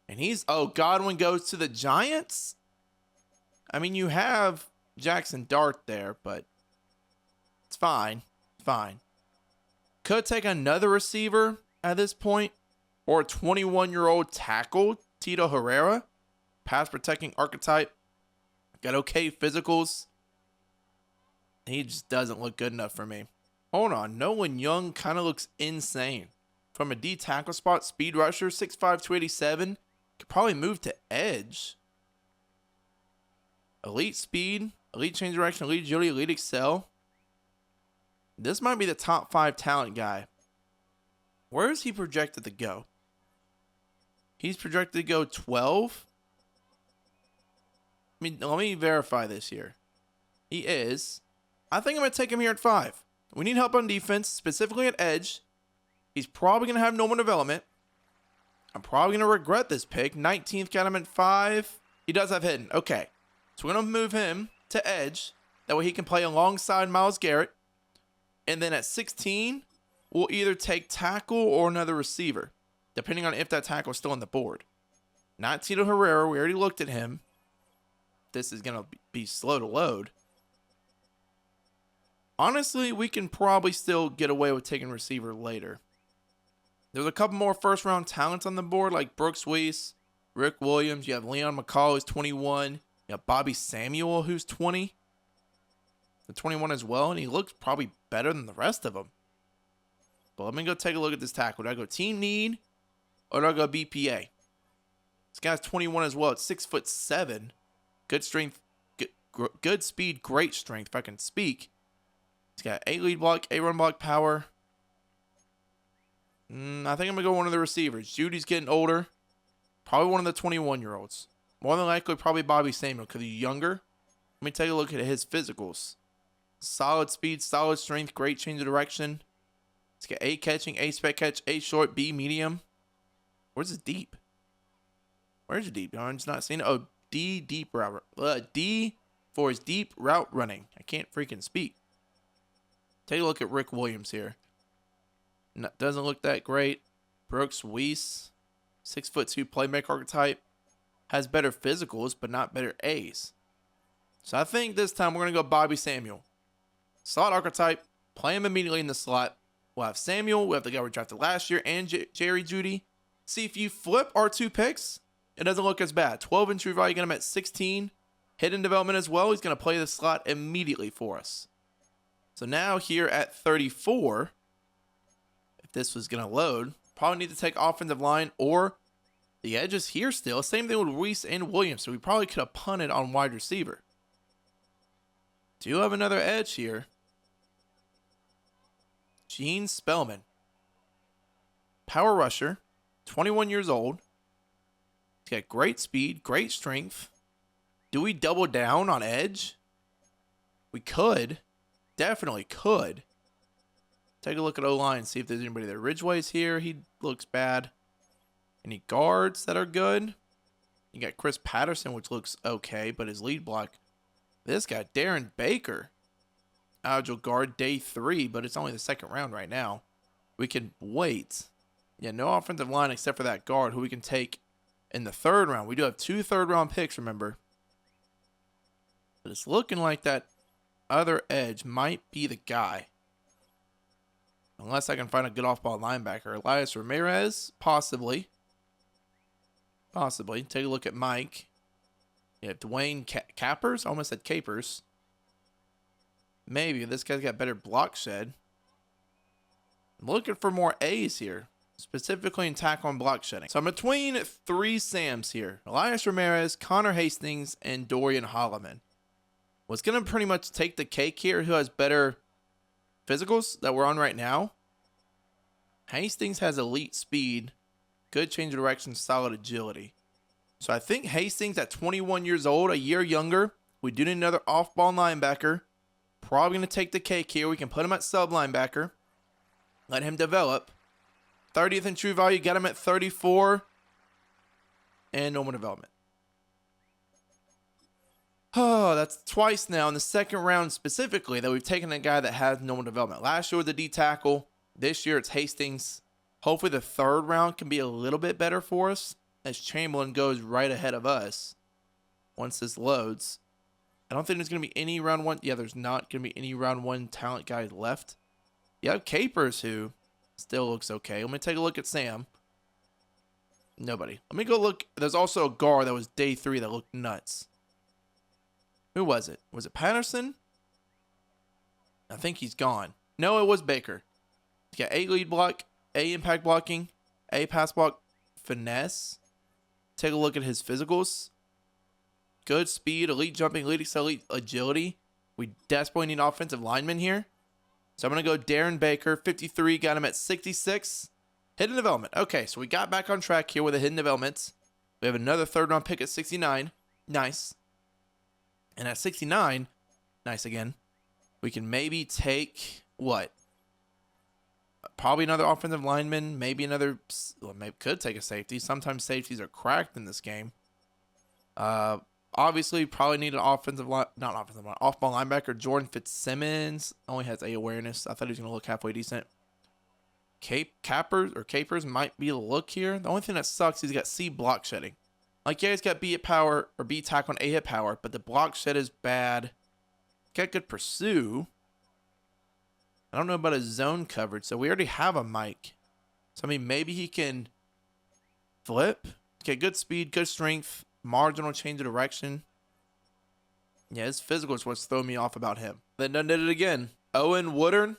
And Godwin goes to the Giants? I mean, you have Jackson Dart there, but it's fine. It's fine. Could take another receiver at this point, or a 21-year-old tackle, Tito Herrera, pass protecting archetype, got okay physicals. He just doesn't look good enough for me. Hold on, Nolan Young kind of looks insane. From a D tackle spot, speed rusher, 6'5", 287, could probably move to edge. Elite speed, elite change direction, elite agility, elite excel. This might be the top 5 talent guy. Where is he projected to go? He's projected to go 12. Let me verify this here. He is. I think I'm going to take him here at 5. We need help on defense, specifically at edge. He's probably going to have normal development. I'm probably going to regret this pick. 19th, got him at 5. He does have hidden. Okay. So we're going to move him to edge. That way he can play alongside Myles Garrett. And then at 16, we'll either take tackle or another receiver, depending on if that tackle is still on the board. Not Tito Herrera. We already looked at him. This is going to be slow to load. Honestly, we can probably still get away with taking receiver later. There's a couple more first-round talents on the board, like Brooks Weiss, Rick Williams. You have Leon McCall, who's 21. You have Bobby Samuel, who's 20. The 21 as well, and he looks probably better than the rest of them. But let me go take a look at this tackle. Do I go team need, or do I go BPA? This guy's 21 as well. It's 6'7". Good strength, good speed, great strength, if I can speak. He's got 8 lead block, 8 run block power. I think I'm going to go one of the receivers. Judy's getting older. Probably one of the 21-year-olds. More than likely, probably Bobby Samuel because he's younger. Let me take a look at his physicals. Solid speed, solid strength, great change of direction. He's got A catching, A spec catch, A short, B medium. Where's his deep? Where's your deep? I'm just not seeing it. Oh, D deep route. D for his deep route running. I can't freaking speak. Take a look at Rick Williams here. Doesn't look that great. Brooks Weiss, 6'2" playmaker archetype. Has better physicals, but not better A's. So I think this time we're going to go Bobby Samuel. Slot archetype. Play him immediately in the slot. We'll have Samuel. We'll have the guy we drafted last year and Jerry Jeudy. See, if you flip our 2 picks, it doesn't look as bad. 12 in true value. Get him at 16. Hidden development as well. He's going to play the slot immediately for us. So now here at 34, if this was going to load, probably need to take offensive line or the edges here still. Same thing with Weiss and Williams. So we probably could have punted on wide receiver. Do have another edge here. Gene Spellman. Power rusher. 21 years old. He's got great speed, great strength. Do we double down on edge? We could. Definitely could. Take a look at O-line and see if there's anybody there. Ridgeway's here. He looks bad. Any guards that are good? You got Chris Patterson, which looks okay, but his lead block. This guy, Darren Baker. Agile guard, day 3, but it's only the 2nd round right now. We can wait. Yeah, no offensive line except for that guard who we can take in the 3rd round. We do have 2 third-round picks, remember. But it's looking like that other edge might be the guy. Unless I can find a good off-ball linebacker. Elias Ramirez, possibly. Possibly. Take a look at Mike. You have Dwayne Capers. I almost said Capers. Maybe. This guy's got better block shed. I'm looking for more A's here. Specifically in tackle and block shedding. So I'm between 3 Sams here. Elias Ramirez, Connor Hastings, and Dorian Holloman. What's going to pretty much take the cake here, who has better physicals that we're on right now. Hastings has elite speed, good change of direction, solid agility. So I think Hastings at 21 years old, a year younger. We do need another off-ball linebacker. Probably going to take the cake here. We can put him at sub linebacker. Let him develop. 30th in true value. Got him at 34. And normal development. Oh, that's twice now in the second round specifically that we've taken a guy that has normal development. Last year was the D tackle. This year it's Hastings. Hopefully the third round can be a little bit better for us as Chamberlain goes right ahead of us once this loads. I don't think there's going to be any round one. Yeah, there's not going to be any round one talent guys left. You have Capers who still looks okay. Let me take a look at Sam. Nobody. Let me go look. There's also a guard that was day 3 that looked nuts. Who was it? Was it Patterson? I think he's gone. No, it was Baker. He's got A lead block, A impact blocking, A pass block, finesse. Take a look at his physicals. Good speed, elite jumping, elite agility. We desperately need offensive linemen here. So I'm going to go Darren Baker, 53, got him at 66. Hidden development. Okay, so we got back on track here with the hidden developments. We have another third round pick at 69. Nice. And at 69, nice again, we can maybe take what? Probably another offensive lineman, maybe another, well, maybe could take a safety. Sometimes safeties are cracked in this game. Obviously, probably need an offensive line, not offensive line, off-ball linebacker. Jordan Fitzsimmons only has A awareness. I thought he was going to look halfway decent. Capers might be the look here. The only thing that sucks is he's got C block shedding. Like, yeah, he's got B hit power or B tackle and A hit power, but the block shed is bad. Got good pursue. I don't know about his zone coverage, so we already have a Mike. So, I mean, maybe he can flip. Okay, good speed, good strength, marginal change of direction. Yeah, his physical is what's throwing me off about him. Then done did it again. Owen Woodard,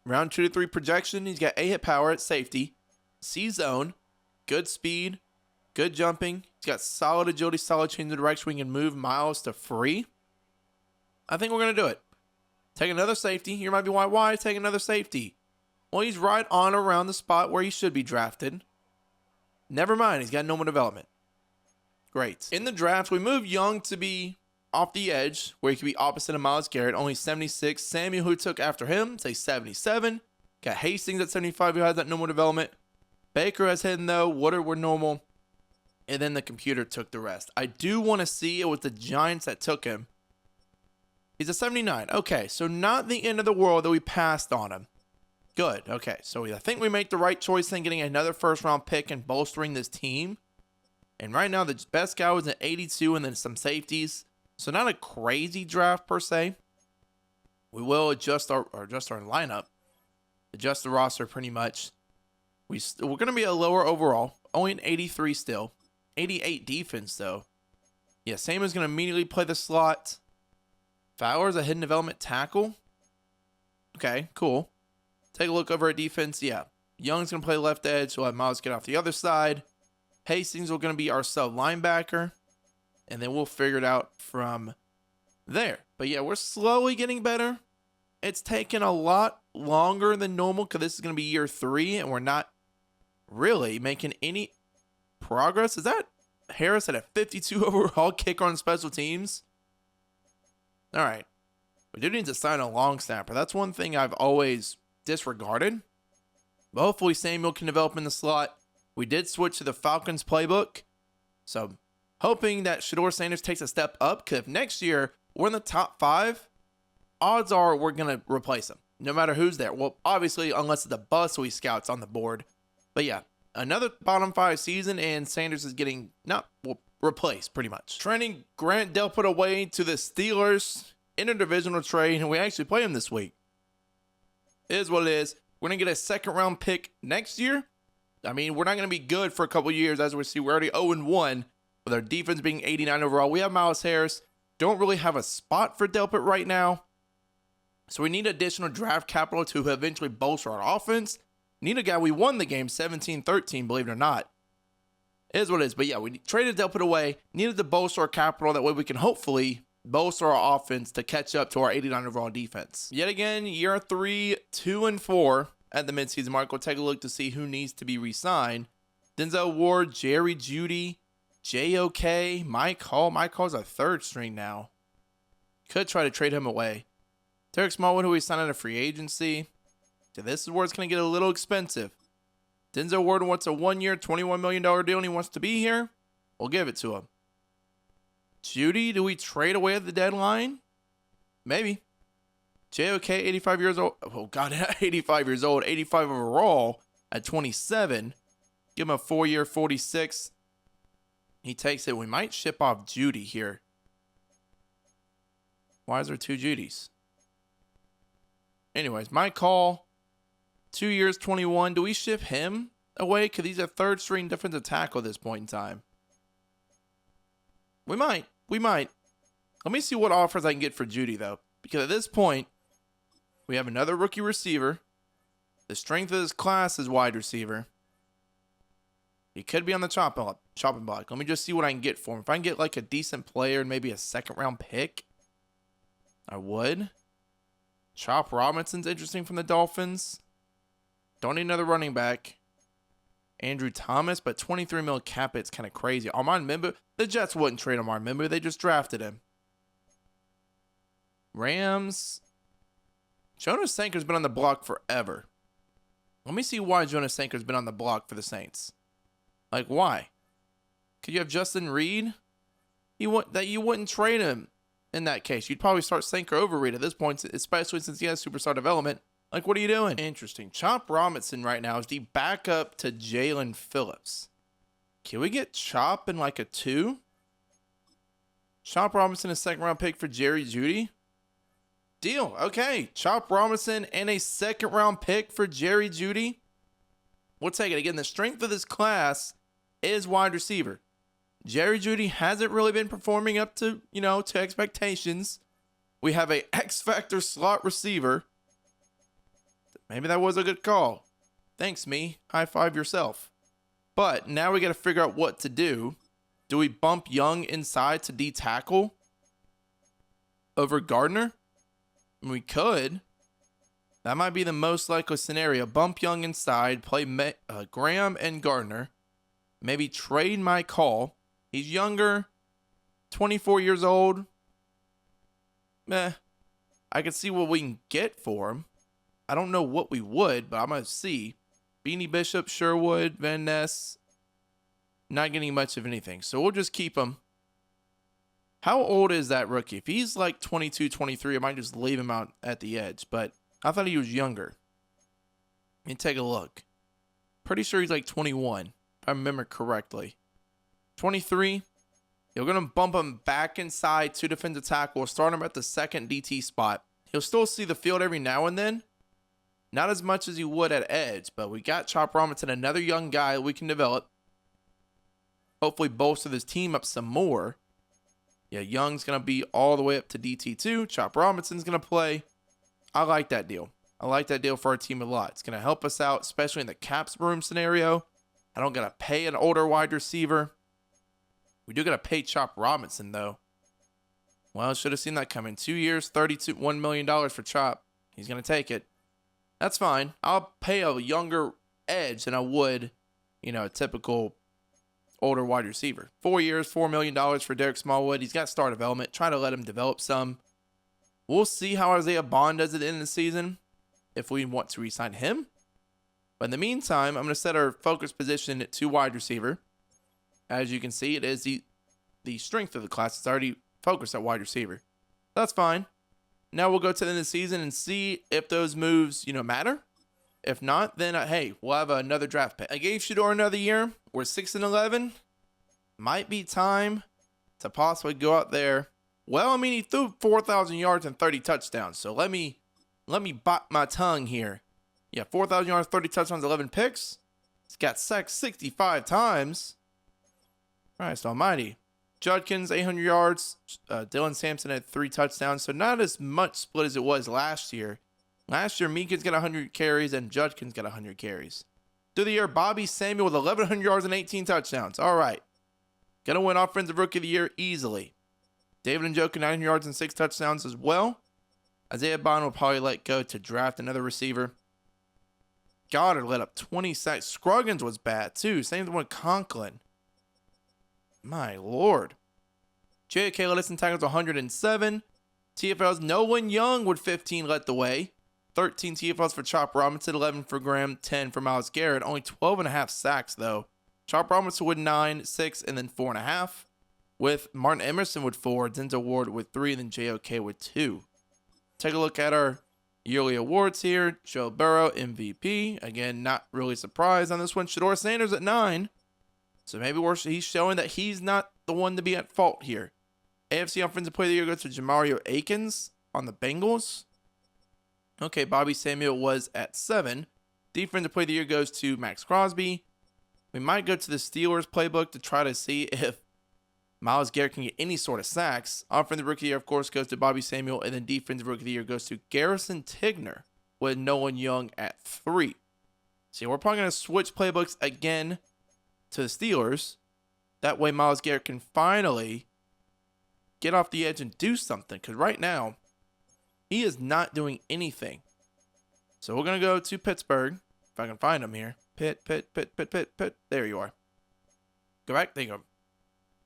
round 2 to 3 projection. He's got A hit power at safety. C zone, good speed, good jumping. He's got solid agility, solid change of direction. We can move Miles to free. I think we're going to do it. Take another safety. You might be why take another safety? Well, he's right on around the spot where he should be drafted. Never mind. He's got normal development. Great. In the draft, we moved Young to be off the edge, where he could be opposite of Myles Garrett, only 76. Samuel, who took after him, say 77. Got Hastings at 75, who has that normal development. Baker has hidden, though. Woodard were normal. And then the computer took the rest. I do want to see it was the Giants that took him. He's a 79. Okay, so not the end of the world that we passed on him. Good. Okay, so I think we make the right choice in getting another first-round pick and bolstering this team. And right now, the best guy was at 82 and then some safeties. So not a crazy draft per se. We will adjust our lineup. Adjust the roster pretty much. We're going to be a lower overall. Only an 83 still. 88 defense, though. Yeah, Sam is going to immediately play the slot. Fowler's a hidden development tackle. Okay, cool. Take a look over at defense. Yeah, Young's going to play left edge. So we'll have Miles get off the other side. Hastings are going to be our sub linebacker. And then we'll figure it out from there. But yeah, we're slowly getting better. It's taken a lot longer than normal because this is going to be year 3. And we're not really making any progress. Is that Harris at a 52 overall kicker on special teams? All right. We do need to sign a long snapper. That's one thing I've always disregarded. But hopefully Samuel can develop in the slot. We did switch to the Falcons playbook. So hoping that SHEDEUR Sanders takes a step up. Because if next year we're in the top 5, odds are we're going to replace him. No matter who's there. Well, obviously, unless it's a bust we scouts on the board. But yeah, another bottom 5 season. And Sanders is getting replaced pretty much. Trending Grant Delpit away to the Steelers interdivisional trade. And we actually play him this week. It is what it is. We're going to get a second round pick next year. I mean, we're not going to be good for a couple years. As we see, we're already 0-1 with our defense being 89 overall. We have Myles Harris. Don't really have a spot for Delpit right now. So we need additional draft capital to eventually bolster our offense. Need a guy. We won the game 17-13, believe it or not. It is what it is. But yeah, we traded Delpit away. Needed to bolster our capital. That way we can hopefully bolster our offense to catch up to our 89 overall defense. Yet again, year 3, 2-4. at the midseason mark. We'll take a look to see who needs to be re-signed. Denzel Ward, Jerry Jeudy, JOK, Mike Hall. Mike Hall's a third string now. Could try to trade him away. Derek Smallwood, who we signed out of free agency. So this is where it's going to get a little expensive. Denzel Ward wants a 1-year, $21 million deal and he wants to be here. We'll give it to him. Jeudy, do we trade away at the deadline? Maybe. JOK, 85 years old. Oh, God, 85 years old. 85 overall at 27. Give him a 4-year, 46. He takes it. We might ship off Jeudy here. Why is there 2 Judys? Anyways, my call. 2 years, 21. Do we ship him away? Because he's a third string defensive tackle at this point in time. We might. Let me see what offers I can get for Jeudy, though. Because at this point, we have another rookie receiver. The strength of this class is wide receiver. He could be on the chopping block. Let me just see what I can get for him. If I can get like a decent player and maybe a second-round pick, I would. Chop Robinson's interesting from the Dolphins. Don't need another running back. Andrew Thomas, but 23 mil cap hit's kind of crazy. Armand Membu, the Jets wouldn't trade Armand Membu. They just drafted him. Rams. Jonas Sanker's been on the block forever. Let me see why Jonas Sanker's been on the block for the Saints. Like, why? Could you have Justin Reed? You wouldn't trade him in that case. You'd probably start Sanker over Reed at this point, especially since he has superstar development. Like, what are you doing? Interesting. Chop Robinson right now is the backup to Jalen Phillips. Can we get Chop in like a 2? Chop Robinson, a second-round pick for Jerry Jeudy? Deal. Okay. Chop Robinson and a second-round pick for Jerry Jeudy. We'll take it. Again, the strength of this class is wide receiver. Jerry Jeudy hasn't really been performing up to, to expectations. We have a X-Factor slot receiver. Maybe that was a good call. Thanks, me. High five yourself. But now we got to figure out what to do. Do we bump Young inside to D-tackle over Gardner? We could. That might be the most likely scenario. Bump Young inside, play Graham and Gardner. Maybe trade my call. He's younger, 24 years old. I can see what we can get for him. I don't know what we would, but I'm going to see. Beanie Bishop, Sherwood, Van Ness. Not getting much of anything. So we'll just keep him. How old is that rookie? If he's like 22, 23, I might just leave him out at the edge. But I thought he was younger. Let me take a look. Pretty sure he's like 21, if I remember correctly. 23. You're going to bump him back inside to defensive tackle. We'll start him at the second DT spot. He'll still see the field every now and then. Not as much as he would at edge, but we got Chop Robinson, another young guy we can develop. Hopefully bolster this team up some more. Yeah, Young's going to be all the way up to DT2. Chop Robinson's going to play. I like that deal. I like that deal for our team a lot. It's going to help us out, especially in the caps room scenario. I don't got to pay an older wide receiver. We do got to pay Chop Robinson, though. Well, should have seen that coming. 2 years, $1 million for Chop. He's going to take it. That's fine. I'll pay a younger edge than I would, a typical older wide receiver. 4 years, $4 million for Derek Smallwood. He's got star development. Try to let him develop some. We'll see how Isaiah Bond does at the end of the season if we want to re-sign him. But in the meantime, I'm going to set our focus position at 2 wide receiver. As you can see, it is the strength of the class. It's already focused at wide receiver. That's fine. Now we'll go to the end of the season and see if those moves, matter. If not, then, hey, we'll have another draft pick. I gave Shedeur another year. We're 6-11. Might be time to possibly go out there. Well, he threw 4,000 yards and 30 touchdowns. So let me bite my tongue here. Yeah, 4,000 yards, 30 touchdowns, 11 picks. He's got sacked 65 times. Christ almighty. Judkins, 800 yards. Dylan Sampson had 3 touchdowns. So not as much split as it was last year. Last year, Meekins got 100 carries and Judkins got 100 carries. Through the year, Bobby Samuel with 1,100 yards and 18 touchdowns. All right. Going to win Offensive Rookie of the Year easily. David Njoku, 900 yards and 6 touchdowns as well. Isaiah Bond will probably let go to draft another receiver. Goddard let up 20 sacks. Scruggins was bad too. Same with Conklin. My lord. JOK led us in tackles 107. TFLs Nolan Young with 15 led the way. 13 TFLs for Chop Robinson, 11 for Graham, 10 for Myles Garrett. Only 12.5 sacks though. Chop Robinson with 9, 6, and then 4.5. With Martin Emerson with 4, Denzel Ward with 3, and then JOK with 2. Take a look at our yearly awards here. Joe Burrow, MVP. Again, not really surprised on this one. SHEDEUR Sanders at 9. So maybe he's showing that he's not the one to be at fault here. AFC Offensive Player of the Year goes to Jamario Akins on the Bengals. Okay, Bobby Samuel was at 7. Defensive Player of the Year goes to Max Crosby. We might go to the Steelers playbook to try to see if Myles Garrett can get any sort of sacks. Offensive Rookie of the Year, of course, goes to Bobby Samuel. And then Defensive Rookie of the Year goes to Garrison Tigner with Nolan Young at 3. So we're probably going to switch playbooks again to the Steelers. That way Myles Garrett can finally get off the edge and do something. Because right now, he is not doing anything. So we're going to go to Pittsburgh. If I can find him here. Pitt. There you are. Go back. There you go.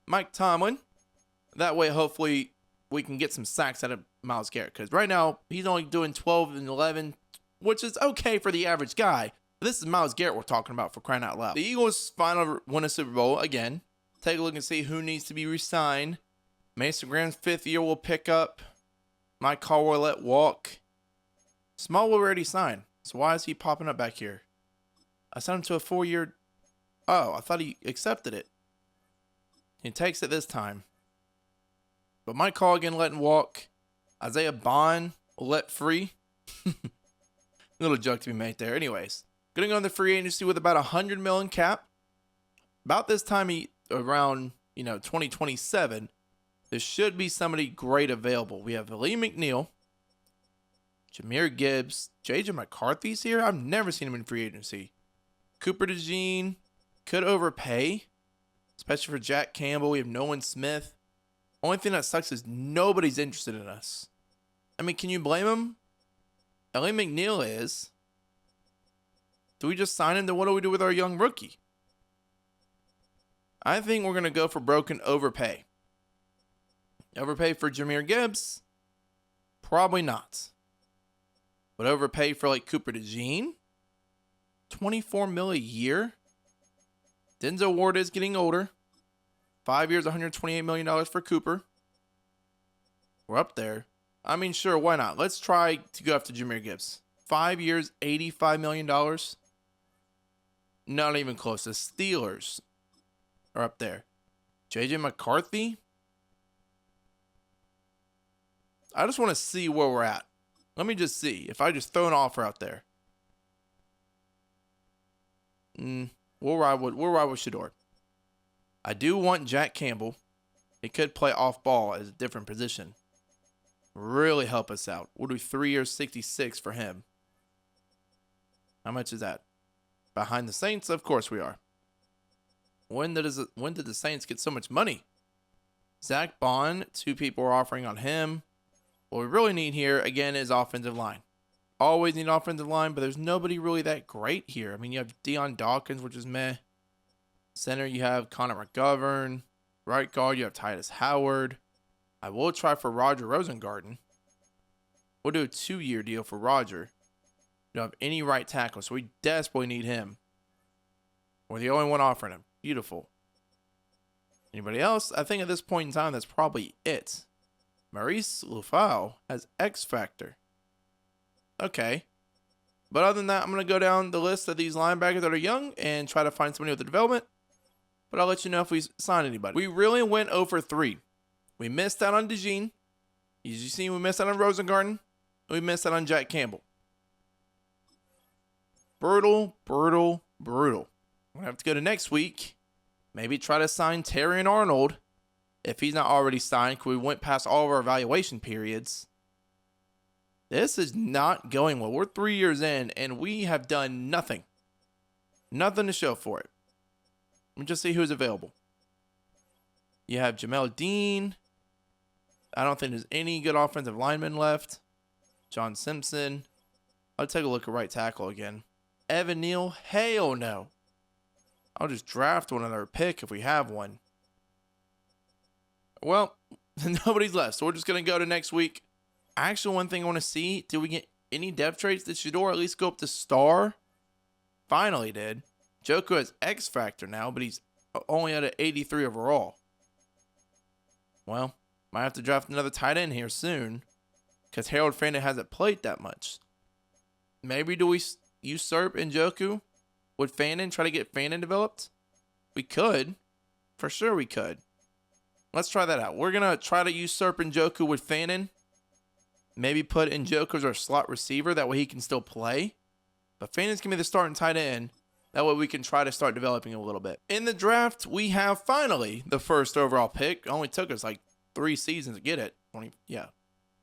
Mike Tomlin. That way, hopefully, we can get some sacks out of Myles Garrett. Because right now, he's only doing 12 and 11, which is okay for the average guy. But this is Myles Garrett we're talking about, for crying out loud. The Eagles finally win a Super Bowl again. Take a look and see who needs to be re-signed. Mason Graham's 5th year will pick up. Mike Caldwell let walk. Small will already signed. So why is he popping up back here? I signed him to a 4-year. Oh, I thought he accepted it. He takes it this time. But Mike Colligan letting walk. Isaiah Bond let free. Little joke to be made there. Anyways, going to go on the free agency with about $100 million cap. About this time, around 2027, there should be somebody great available. We have Lee McNeil, Jahmyr Gibbs, J.J. McCarthy's here. I've never seen him in free agency. Cooper DeJean could overpay, especially for Jack Campbell. We have Nolan Smith. Only thing that sucks is nobody's interested in us. I mean, can you blame him? Lee McNeil is. Do we just sign him? Then what do we do with our young rookie? I think we're going to go for broken overpay. Overpay for Jahmyr Gibbs? Probably not. But overpay for like Cooper DeJean? $24 million a year? Denzel Ward is getting older. 5 years, $128 million for Cooper. We're up there. I mean, sure, why not? Let's try to go after Jahmyr Gibbs. 5 years, $85 million. Not even close. The Steelers are up there. J.J. McCarthy? I just want to see where we're at. Let me just see. If I just throw an offer out there. We'll ride with SHEDEUR. I do want Jack Campbell. He could play off ball as a different position. Really help us out. We'll do 3 years, 66 for him. How much is that? Behind the Saints? Of course we are. When did the Saints get so much money? Zach Bond, 2 people are offering on him. What we really need here, again, is offensive line. Always need offensive line, but there's nobody really that great here. I mean, you have Deion Dawkins, which is meh. Center, you have Connor McGovern. Right guard, you have Titus Howard. I will try for Roger Rosengarten. We'll do a 2-year deal for Roger. We don't have any right tackle, so we desperately need him. We're the only one offering him. Beautiful. Anybody else? I think at this point in time, that's probably it. Maurice Lufau has X Factor. Okay. But other than that, I'm going to go down the list of these linebackers that are young and try to find somebody with the development. But I'll let you know if we sign anybody. We really went 0 for 3. We missed out on DeJean. As you see, we missed out on Rosengarten. We missed out on Jack Campbell. Brutal. We're going to have to go to next week. Maybe try to sign Terry and Arnold. If he's not already signed, because we went past all of our evaluation periods. This is not going well. We're 3 years in, and we have done nothing. Nothing to show for it. Let me just see who's available. You have Jamel Dean. I don't think there's any good offensive linemen left. John Simpson. I'll take a look at right tackle again. Evan Neal? Hell no. I'll just draft one other pick if we have one. Well, nobody's left, so we're just going to go to next week. Actually, one thing I want to see, did we get any depth traits? Did Shedeur at least go up to star? Finally did. Joku has X Factor now, but he's only at an 83 overall. Well, might have to draft another tight end here soon, because Harold Fannin hasn't played that much. Maybe do we usurp Njoku? Would Fannin try to get Fannin developed? We could. For sure we could. Let's try that out. We're going to try to usurp Njoku with Fannin. Maybe put Njoku as our slot receiver. That way he can still play. But Fannin's going to be the starting tight end. That way we can try to start developing a little bit. In the draft, we have finally the first overall pick. It only took us like 3 seasons to get it. Yeah.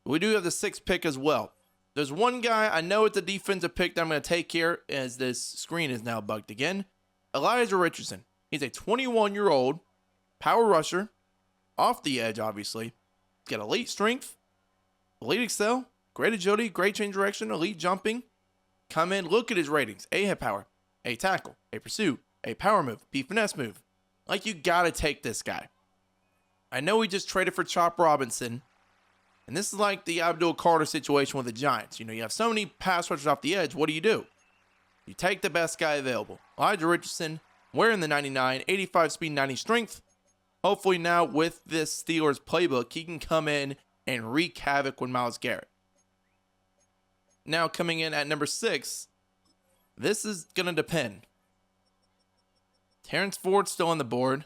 We do have the 6th pick as well. There's one guy, I know it's a defensive pick that I'm going to take here as this screen is now bugged again. Elijah Richardson. He's a 21-year-old power rusher. Off the edge, obviously. He's got elite strength, elite excel, great agility, great change direction, elite jumping. Come in, look at his ratings. A head power, A tackle, A pursuit, A power move, B finesse move. Like, you got to take this guy. I know we just traded for Chop Robinson. And this is like the Abdul Carter situation with the Giants. You know, you have so many pass rushers off the edge. What do? You take the best guy available. Elijah Richardson, wearing the 99, 85 speed, 90 strength. Hopefully now with this Steelers playbook, he can come in and wreak havoc with Myles Garrett. Now coming in at number 6, this is going to depend. Terrence Ford still on the board.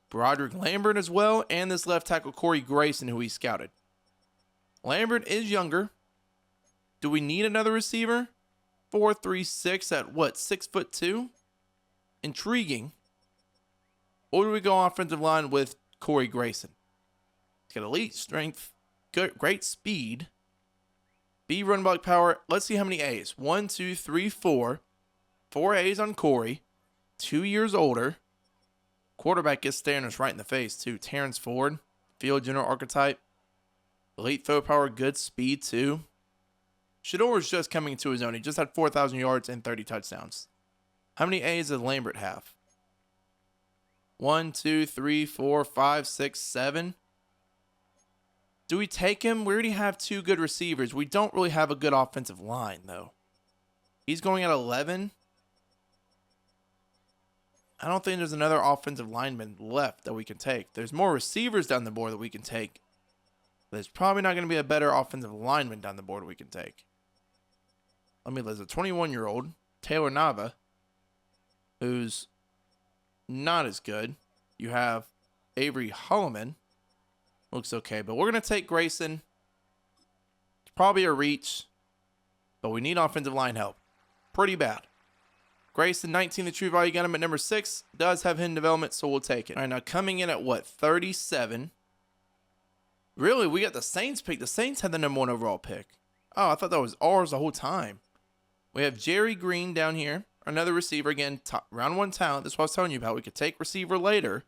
Broderick Lambert as well. And this left tackle Corey Grayson, who he scouted. Lambert is younger. Do we need another receiver? 4'3", at what, 6'2"? Intriguing. Or do we go offensive line with Corey Grayson? He's got elite strength, great speed, B run block power. Let's see how many A's. 1, 2, 3, 4. 4 A's on Corey. 2 years older. Quarterback gets staring us right in the face too. Terrence Ford, field general archetype. Elite throw power, good speed too. Shedeur is just coming into his own. He just had 4,000 yards and 30 touchdowns. How many A's does Lambert have? 1, 2, 3, 4, 5, 6, 7. Do we take him? We already have 2 good receivers. We don't really have a good offensive line, though. He's going at 11. I don't think there's another offensive lineman left that we can take. There's more receivers down the board that we can take. There's probably not going to be a better offensive lineman down the board we can take. There's a 21-year-old, Taylor Nava, who's not as good. You have Avery Holloman. Looks okay, but we're going to take Grayson. It's probably a reach, but we need offensive line help. Pretty bad. Grayson, 19, the true value. Got him at number 6. Does have hidden development, so we'll take it. All right, now coming in at what, 37. Really, we got the Saints pick. The Saints had the number 1 overall pick. Oh, I thought that was ours the whole time. We have Jerry Green down here. Another receiver. Again, round 1 talent. That's what I was telling you about. We could take receiver later.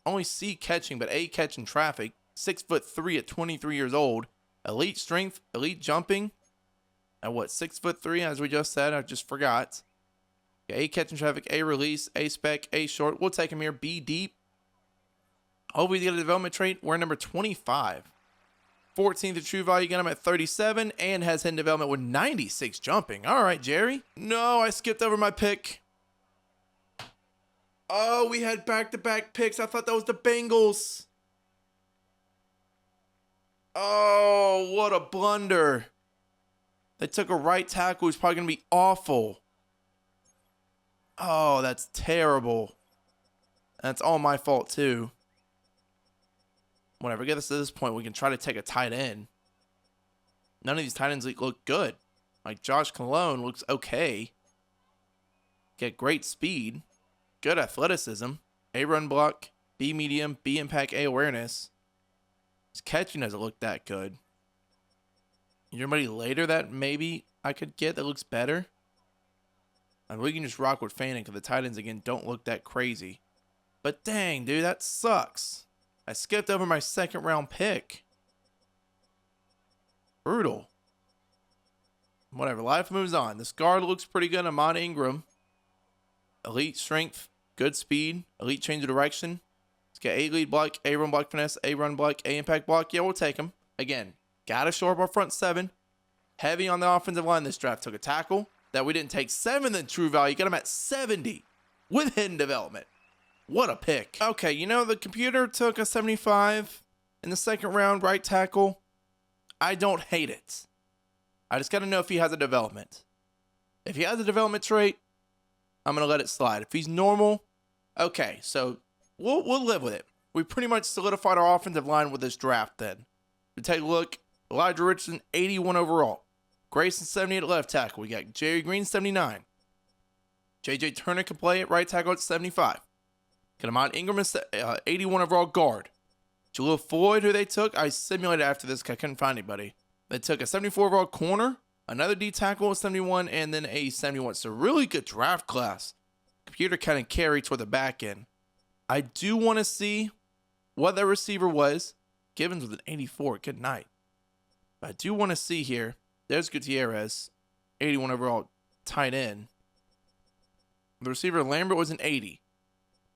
Only C catching, but A catching traffic. 6'3" at 23 years old. Elite strength, elite jumping. At what, 6'3", as we just said. I just forgot. A catching traffic, A release, A spec, A short. We'll take him here. B deep. Hopefully, get a development trait. We're number 25. 14th the true value. Got him at 37 and has hidden development with 96 jumping. All right, Jerry. No, I skipped over my pick. Oh, we had back-to-back picks. I thought that was the Bengals. Oh, what a blunder. They took a right tackle who's probably going to be awful. Oh, that's terrible. That's all my fault, too. Whenever we get us to this point, we can try to take a tight end. None of these tight ends look good. Like Josh Cologne looks okay. Get great speed. Good athleticism. A run block. B medium. B impact. A awareness. His catching doesn't look that good. Is there anybody later that maybe I could get that looks better? And we can just rock with Fanning because the tight ends, again, don't look that crazy. But dang, dude, that sucks. I skipped over my 2nd round pick. Brutal. Whatever. Life moves on. This guard looks pretty good. Ahmad Ingram. Elite strength. Good speed. Elite change of direction. Let's get A lead block, A run block finesse, A run block, A impact block. Yeah, we'll take him. Again, gotta shore up our front seven. Heavy on the offensive line this draft. Took a tackle that we didn't take 7 in true value. Got him at 70 with hidden development. What a pick. Okay, you know, the computer took a 75 in the second round, right tackle. I don't hate it. I just got to know if he has a development. If he has a development trait, I'm going to let it slide. If he's normal, okay, so we'll live with it. We pretty much solidified our offensive line with this draft then. We take a look. Elijah Richardson, 81 overall. Grayson, 78 at left tackle. We got Jerry Green, 79. J.J. Turner can play at right tackle at 75. Ahmad Ingram is 81 overall guard. Jaleel Floyd, who they took, I simulated after this because I couldn't find anybody. They took a 74 overall corner, another D tackle at 71, and then a 71. So really good draft class. Computer kind of carried toward the back end. I do want to see what that receiver was. Gibbons with an 84. Good night. But I do want to see here. There's Gutierrez, 81 overall tight end. The receiver Lambert was an 80.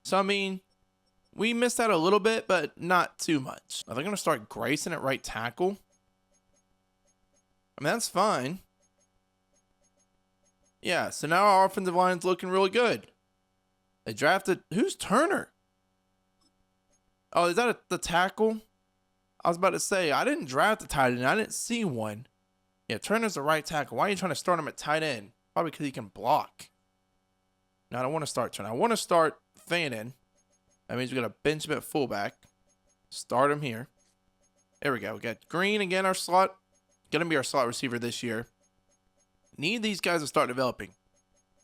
So, I mean, we missed out a little bit, but not too much. Are they going to start Grayson at right tackle? I mean, that's fine. Yeah, so now our offensive line's looking really good. They drafted, who's Turner? Oh, is that the tackle? I was about to say, I didn't draft the tight end. I didn't see one. Yeah, Turner's the right tackle. Why are you trying to start him at tight end? Probably because he can block. No, I don't want to start Turner. I want to start Fannin. That means we got to bench him at fullback. Start him here. There we go. We got Green again, our slot. Going to be our slot receiver this year. Need these guys to start developing.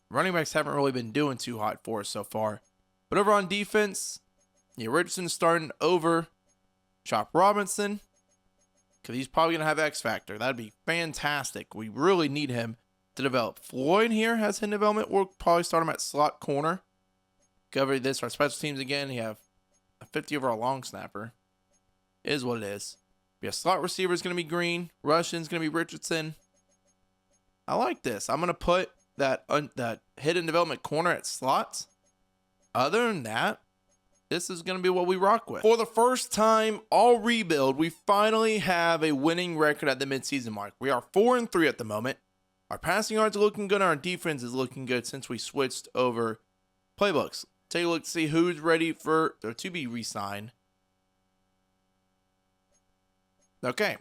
Running backs haven't really been doing too hot for us so far. But over on defense, yeah, Richardson starting over Chop Robinson. Because he's probably going to have X Factor. That'd be fantastic. We really need him to develop. Floyd here has hidden development. We'll probably start him at slot corner. Cover this for our special teams again. You have a 50 overall long snapper. It is what it is. Yeah, slot receiver is going to be Green. Russian's going to be Richardson. I like this. I'm going to put that hidden development corner at slots. Other than that, this is going to be what we rock with. For the first time all rebuild, we finally have a winning record at the midseason mark. We are 4-3 at the moment. Our passing yards are looking good, and our defense is looking good since we switched over playbooks. Take a look to see who's ready to be re-signed. Okay.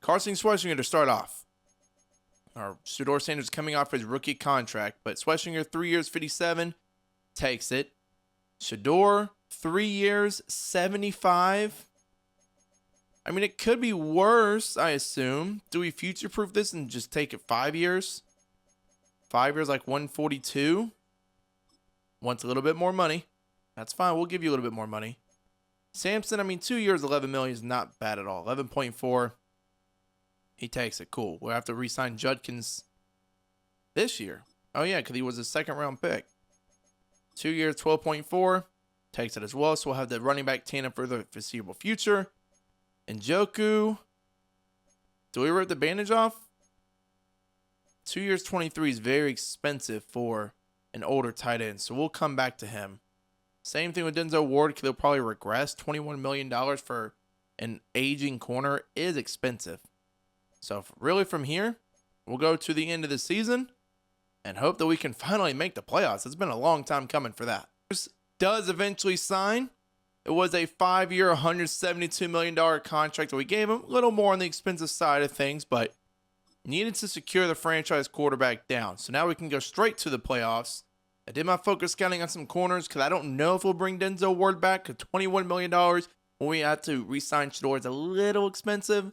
Carson Schwessinger to start off. Our SHEDEUR Sanders coming off his rookie contract, but Schwessinger 3 years, 57, takes it. SHEDEUR 3 years, 75. I mean, it could be worse, I assume. Do we future-proof this and just take it 5 years? 5 years, like 142. Wants a little bit more money. That's fine. We'll give you a little bit more money. Sampson, I mean, 2 years, 11 million is not bad at all. 11.4. He takes it. Cool. We'll have to re-sign Judkins this year. Oh, yeah, because he was a second-round pick. 2 years, 12.4. Takes it as well. So we'll have the running back tandem for the foreseeable future. Njoku. Do we rip the bandage off? 2 years, 23 is very expensive for an older tight end. So we'll come back to him. Same thing with Denzel Ward. They'll probably regress. $21 million for an aging corner is expensive. So really from here, we'll go to the end of the season and hope that we can finally make the playoffs. It's been a long time coming for that. Does eventually sign. It was a 5-year, $172 million contract that we gave him. A little more on the expensive side of things, but needed to secure the franchise quarterback down. So now we can go straight to the playoffs. I did my focus scouting on some corners because I don't know if we'll bring Denzel Ward back because $21 million when we had to re-sign SHEDEUR is a little expensive.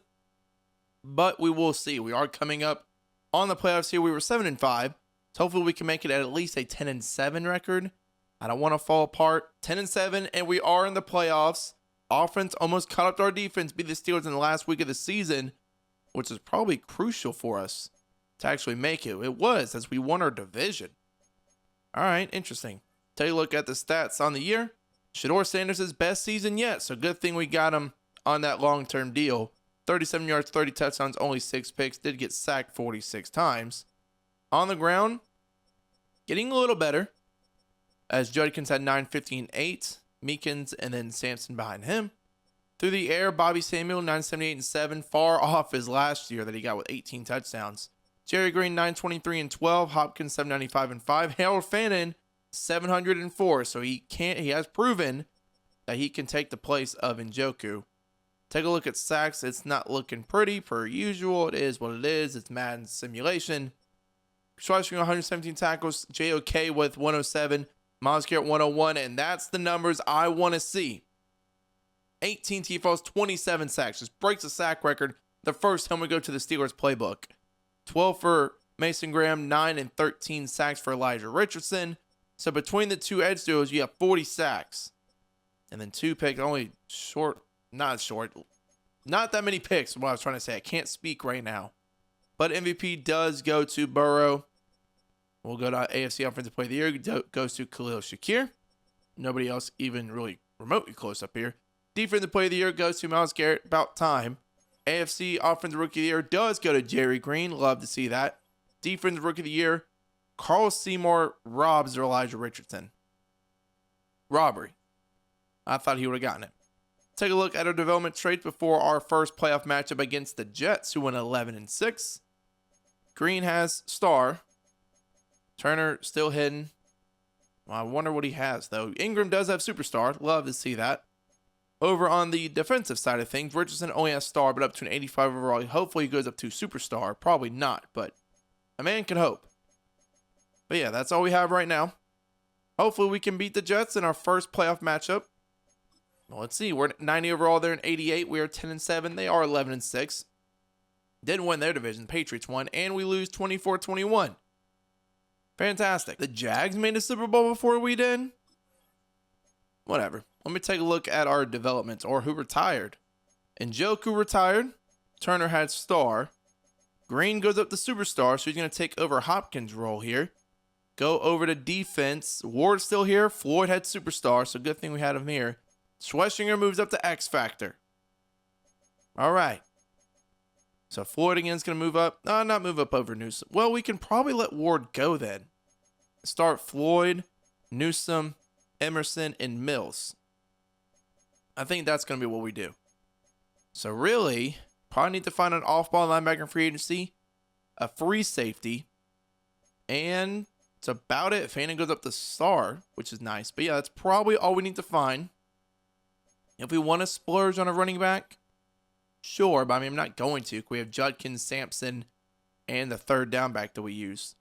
But we will see. We are coming up on the playoffs here. We were 7-5. So hopefully we can make it at least a 10-7 record. I don't want to fall apart. 10-7, and we are in the playoffs. Offense almost caught up to our defense. Beat the Steelers in the last week of the season, which is probably crucial for us to actually make it. It was, as we won our division. All right, interesting. Take a look at the stats on the year. SHEDEUR Sanders' best season yet, so good thing we got him on that long-term deal. 37 yards, 30 touchdowns, only 6 picks. Did get sacked 46 times. On the ground, getting a little better, as Judkins had 9, 15, 8. Meekins and then Sampson behind him. Through the air, Bobby Samuel, 978 and 7. Far off his last year that he got with 18 touchdowns. Jerry Green, 923 and 12. Hopkins, 795 and 5. Harold Fannin, 704. So he has proven that he can take the place of Njoku. Take a look at sacks. It's not looking pretty per usual. It is what it is. It's Madden simulation. Schweitzer, 117 tackles. JOK with 107. Miles Garrett, 101. And that's the numbers I want to see. 18 TFLs, 27 sacks. Just breaks the sack record the first time we go to the Steelers playbook. 12 for Mason Graham, 9 and 13 sacks for Elijah Richardson. So between the two edge duos, you have 40 sacks. And then 2 picks, only not that many picks, what I was trying to say. I can't speak right now. But MVP does go to Burrow. We'll go to AFC Offensive Player of the Year. Goes to Khalil Shakir. Nobody else even really remotely close up here. Defensive Player of the Year goes to Miles Garrett. About time. AFC Offensive Rookie of the Year does go to Jerry Green. Love to see that. Defensive Rookie of the Year, Carl Seymour robs Elijah Richardson. Robbery. I thought he would have gotten it. Take a look at our development traits before our first playoff matchup against the Jets, who went 11 and 6. Green has star. Turner still hidden. Well, I wonder what he has, though. Ingram does have superstar. Love to see that. Over on the defensive side of things, Richardson only has star, but up to an 85 overall. Hopefully he goes up to superstar. Probably not, but a man can hope. But yeah, that's all we have right now. Hopefully we can beat the Jets in our first playoff matchup. Well, let's see. We're at 90 overall. They're in 88. We are 10 and 7. They are 11 and 6. Didn't win their division. Patriots won, and we lose 24-21. Fantastic. The Jags made a Super Bowl before we did. Whatever. Let me take a look at our developments, or who retired. Njoku retired. Turner had star. Green goes up to superstar, so he's going to take over Hopkins' role here. Go over to defense. Ward's still here. Floyd had superstar, so good thing we had him here. Schwessinger moves up to X Factor. All right. So Floyd again is going to move up. Not move up over Newsom. Well, we can probably let Ward go then. Start Floyd, Newsom, Emerson, and Mills. I think that's going to be what we do. So really, probably need to find an off-ball linebacker free agency, a free safety, and it's about it. Fannin goes up to star, which is nice. But yeah, that's probably all we need to find. If we want to splurge on a running back, sure, but I mean, I'm not going to. We have Judkins, Sampson, and the third down back that we use.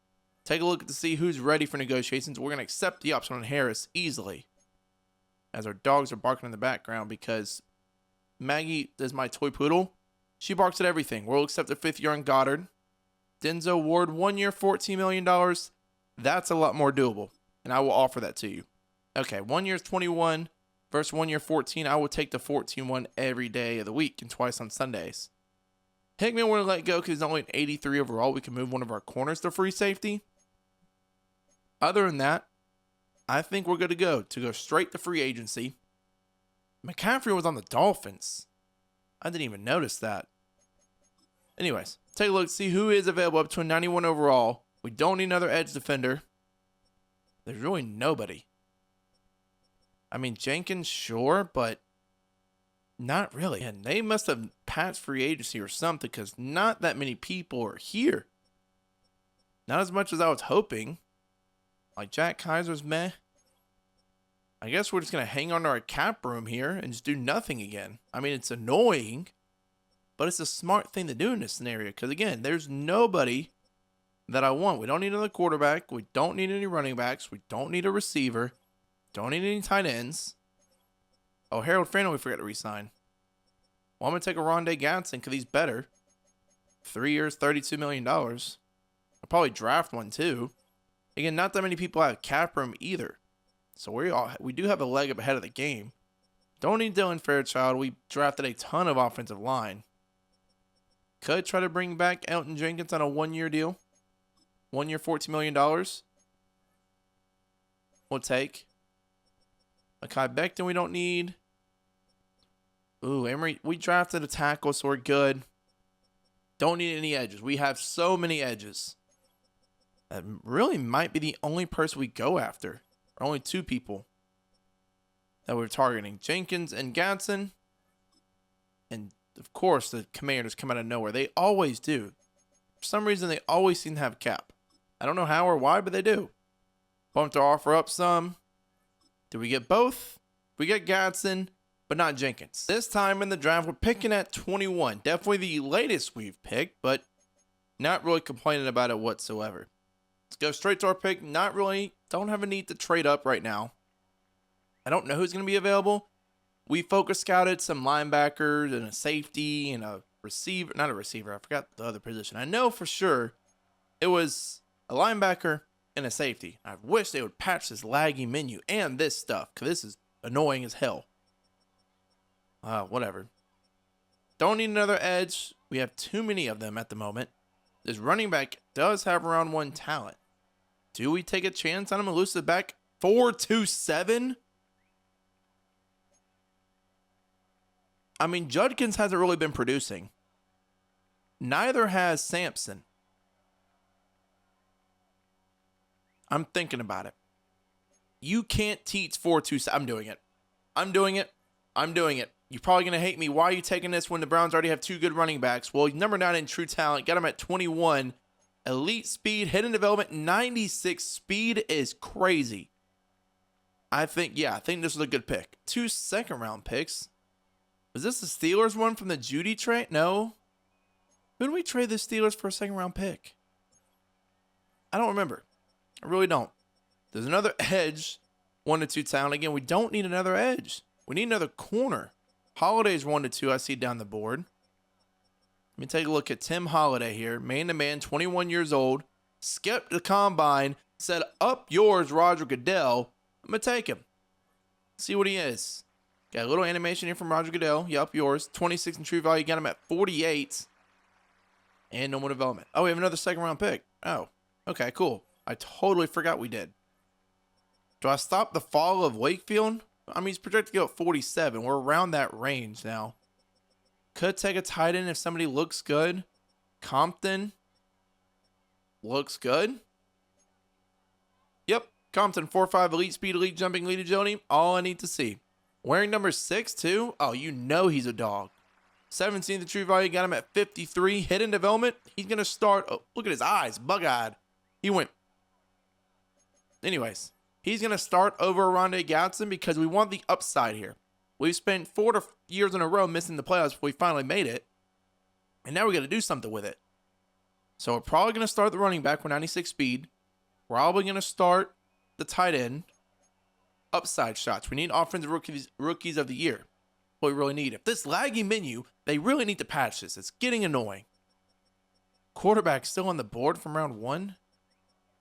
Take a look to see who's ready for negotiations. We're going to accept the option on Harris easily, as our dogs are barking in the background, because Maggie is my toy poodle. She barks at everything. We'll accept the 5th year on Goddard. Denzel Ward, 1 year, $14 million. That's a lot more doable, and I will offer that to you. Okay, 1 year is 21 versus 1 year, 14. I will take the 14 one every day of the week and twice on Sundays. Hickman we're going to let go because he's only an 83 overall. We can move one of our corners to free safety. Other than that, I think we're good to go straight to free agency. McCaffrey was on the Dolphins. I didn't even notice that. Anyways, take a look, see who is available up to a 91 overall. We don't need another edge defender. There's really nobody. I mean, Jenkins, sure, but not really. And they must have patched free agency or something, because not that many people are here. Not as much as I was hoping. Like Jack Kaiser's meh. I guess we're just going to hang on to our cap room here and just do nothing again. I mean, it's annoying, but it's a smart thing to do in this scenario. Because again, there's nobody that I want. We don't need another quarterback. We don't need any running backs. We don't need a receiver. Don't need any tight ends. Oh, Harold Fannin we forgot to re-sign. Well, I'm going to take a Rondé Gadsden because he's better. 3 years, $32 million. I'll probably draft one too. Again, not that many people have cap room either. So we do have a leg up ahead of the game. Don't need Dylan Fairchild. We drafted a ton of offensive line. Could try to bring back Elton Jenkins on a 1 year deal. 1 year, $14 million. We'll take. Mekhi Becton we don't need. Ooh, Emery, we drafted a tackle, so we're good. Don't need any edges. We have so many edges. That really might be the only person we go after. Or only two people that we're targeting. Jenkins and Gatson. And, of course, the Commanders come out of nowhere. They always do. For some reason, they always seem to have cap. I don't know how or why, but they do. Bumped our offer up some. Did we get both? We get Gatson, but not Jenkins. This time in the draft, we're picking at 21. Definitely the latest we've picked, but not really complaining about it whatsoever. Let's go straight to our pick. Not really. Don't have a need to trade up right now. I don't know who's going to be available. We focus scouted some linebackers and a safety and a receiver. Not a receiver. I forgot the other position. I know for sure it was a linebacker and a safety. I wish they would patch this laggy menu and this stuff, because this is annoying as hell. Whatever. Don't need another edge. We have too many of them at the moment. This running back does have round 1 talent. Do we take a chance on him, elusive back? 4.27? I mean, Judkins hasn't really been producing. Neither has Sampson. I'm thinking about it. You can't teach 4.27. I'm doing it. I'm doing it. I'm doing it. You're probably going to hate me. Why are you taking this when the Browns already have 2 good running backs? Well, number 9 in true talent. Got him at 21. Elite speed, hidden development, 96. Speed is crazy. I think this was a good pick. 2 second-round picks. Was this the Steelers one from the Judy trade? No. Who did we trade the Steelers for a second-round pick? I don't remember. I really don't. There's another edge, 1 to 2 talent. Again, we don't need another edge. We need another corner. Holiday's 1 to 2. I see down the board. Let me take a look at Tim Holiday here. Man-to-man, 21 years old. Skipped the combine. Said, up yours, Roger Goodell. I'm going to take him. See what he is. Got a little animation here from Roger Goodell. Yeah, up yours. 26 in true value. Got him at 48. And no more development. Oh, we have another second-round pick. Oh, okay, cool. I totally forgot we did. Do I stop the fall of Wakefield? I mean, he's projected to go at 47. We're around that range now. Could take a tight end if somebody looks good. Compton looks good. Yep, Compton, 4.5, elite speed, elite jumping, elite agility. All I need to see. Wearing number 6, too. Oh, you know he's a dog. 17th the true value, got him at 53. Hidden development, he's going to start. Oh, look at his eyes, bug-eyed. He went. Anyways, he's going to start over Rondé Gatson because we want the upside here. We've spent 4 years in a row missing the playoffs before we finally made it. And now we got to do something with it. So we're probably going to start the running back with 96 speed. Probably going to start the tight end. Upside shots. We need offensive rookies of the year. What we really need. If this laggy menu, they really need to patch this. It's getting annoying. Quarterback still on the board from round 1?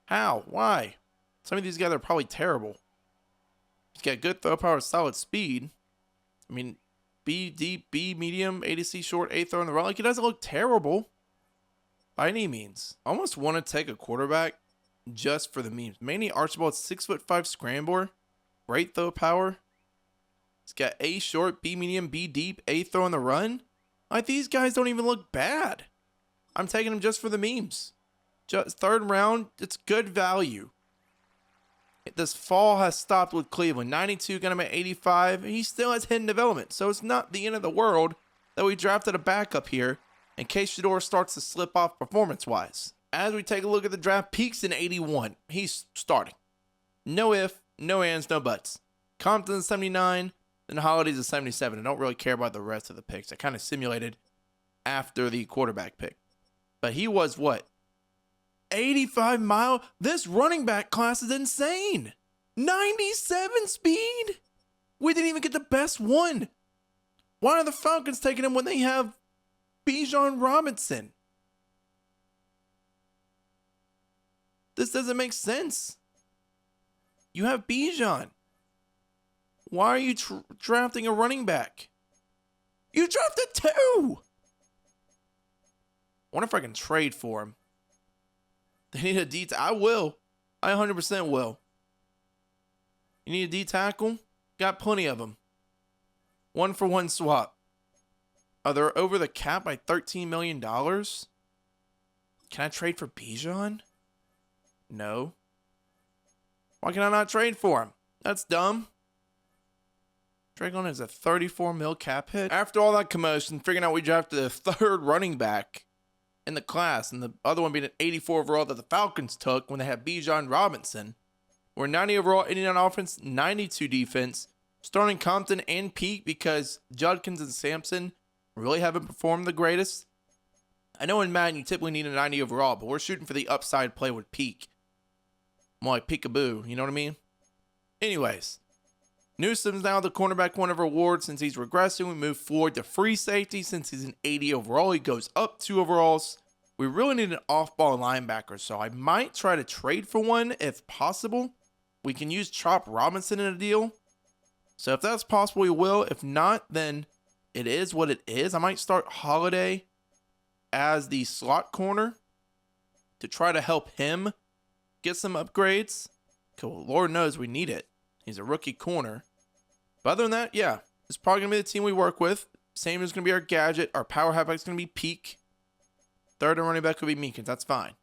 How? Why? Some of these guys are probably terrible. He's got good throw power, solid speed. I mean, B deep, B medium, ADC short, A throw in the run. Like, he doesn't look terrible by any means. I almost want to take a quarterback just for the memes. Manny Archibald, 6'5" scrambler. Great throw power. He's got A short, B medium, B deep, A throw in the run. Like, these guys don't even look bad. I'm taking them just for the memes. Just 3rd round, it's good value. This fall has stopped with Cleveland. 92, got him at 85. He still has hidden development. So it's not the end of the world that we drafted a backup here in case SHEDEUR starts to slip off performance-wise. As we take a look at the draft, peaks in 81. He's starting. No if, no ands, no buts. Compton's 79, and Holiday's a 77. I don't really care about the rest of the picks. I kind of simulated after the quarterback pick. But he was what? 85 mile. This running back class is insane. 97 speed. We didn't even get the best one. Why are the Falcons taking him when they have Bijan Robinson? This doesn't make sense. You have Bijan. Why are you drafting a running back? You drafted 2. I wonder if I can trade for him. They need a D tackle. I will. I 100% will. You need a D tackle? Got plenty of them. 1-for-1 swap. Oh, they're over the cap by $13 million? Can I trade for Bijan? No. Why can I not trade for him? That's dumb. Dragon is a 34 mil cap hit. After all that commotion, figuring out we drafted the third running back in the class, and the other one being an 84 overall that the Falcons took when they had Bijan Robinson. We're 90 overall, 89 offense, 92 defense. Starting Compton and Peak because Judkins and Sampson really haven't performed the greatest. I know in Madden you typically need a 90 overall, but we're shooting for the upside play with Peak. More like peekaboo, you know what I mean? Anyways, Newsom's now the cornerback one of reward since he's regressing. We move forward to free safety since he's an 80 overall. He goes up 2 overalls. We really need an off-ball linebacker, so I might try to trade for one if possible. We can use Chop Robinson in a deal. So if that's possible, we will. If not, then it is what it is. I might start Holiday as the slot corner to try to help him get some upgrades. Cool. Lord knows we need it. He's a rookie corner. But other than that, yeah, it's probably going to be the team we work with. Same is going to be our gadget. Our power halfback is going to be Peak. Third and running back will be Meekins. That's fine.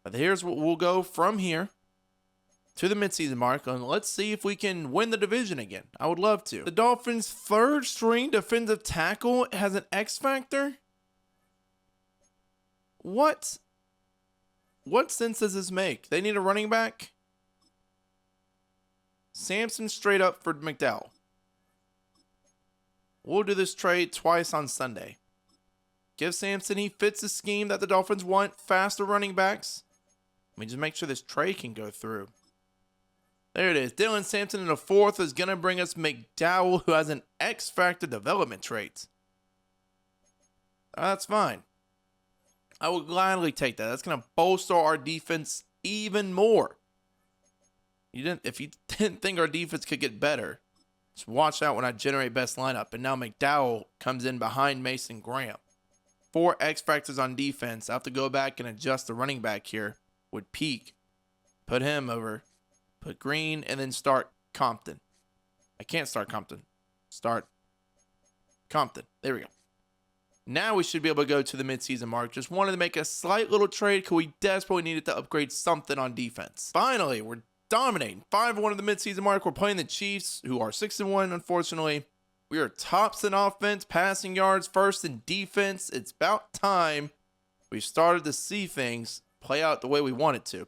But here's what we'll go from here to the midseason mark. And let's see if we can win the division again. I would love to. The Dolphins' third string defensive tackle has an X factor? What? What sense does this make? They need a running back? Sampson straight up for McDowell. We'll do this trade twice on Sunday. Give Sampson, he fits the scheme that the Dolphins want. Faster running backs. Let me just make sure this trade can go through. There it is. Dillon Sampson in the fourth is going to bring us McDowell, who has an X-Factor development trait. That's fine. I will gladly take that. That's going to bolster our defense even more. If you didn't think our defense could get better, just watch out when I generate best lineup. And now McDowell comes in behind Mason Graham. 4 X factors on defense. I have to go back and adjust the running back here with Peak. Put him over. Put Green and then start Compton. I can't start Compton. Start Compton. There we go. Now we should be able to go to the midseason mark. Just wanted to make a slight little trade because we desperately needed to upgrade something on defense. Finally, we're dominating. 5-1 at the midseason mark. We're playing the Chiefs, who are 6-1, unfortunately. We are tops in offense, passing yards, first in defense. It's about time we started to see things play out the way we want it to.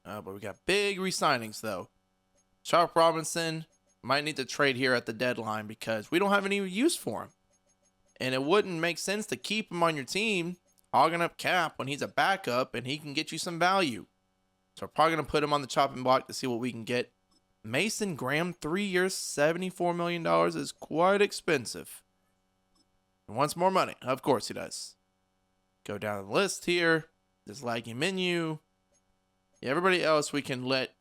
But we got big re-signings, though. Chop Robinson might need to trade here at the deadline because we don't have any use for him. And it wouldn't make sense to keep him on your team, hogging up cap when he's a backup and he can get you some value. So we're probably going to put him on the chopping block to see what we can get. Mason Graham, 3 years, $74 million is quite expensive. He wants more money. Of course he does. Go down the list here. This laggy menu. Yeah, everybody else we can let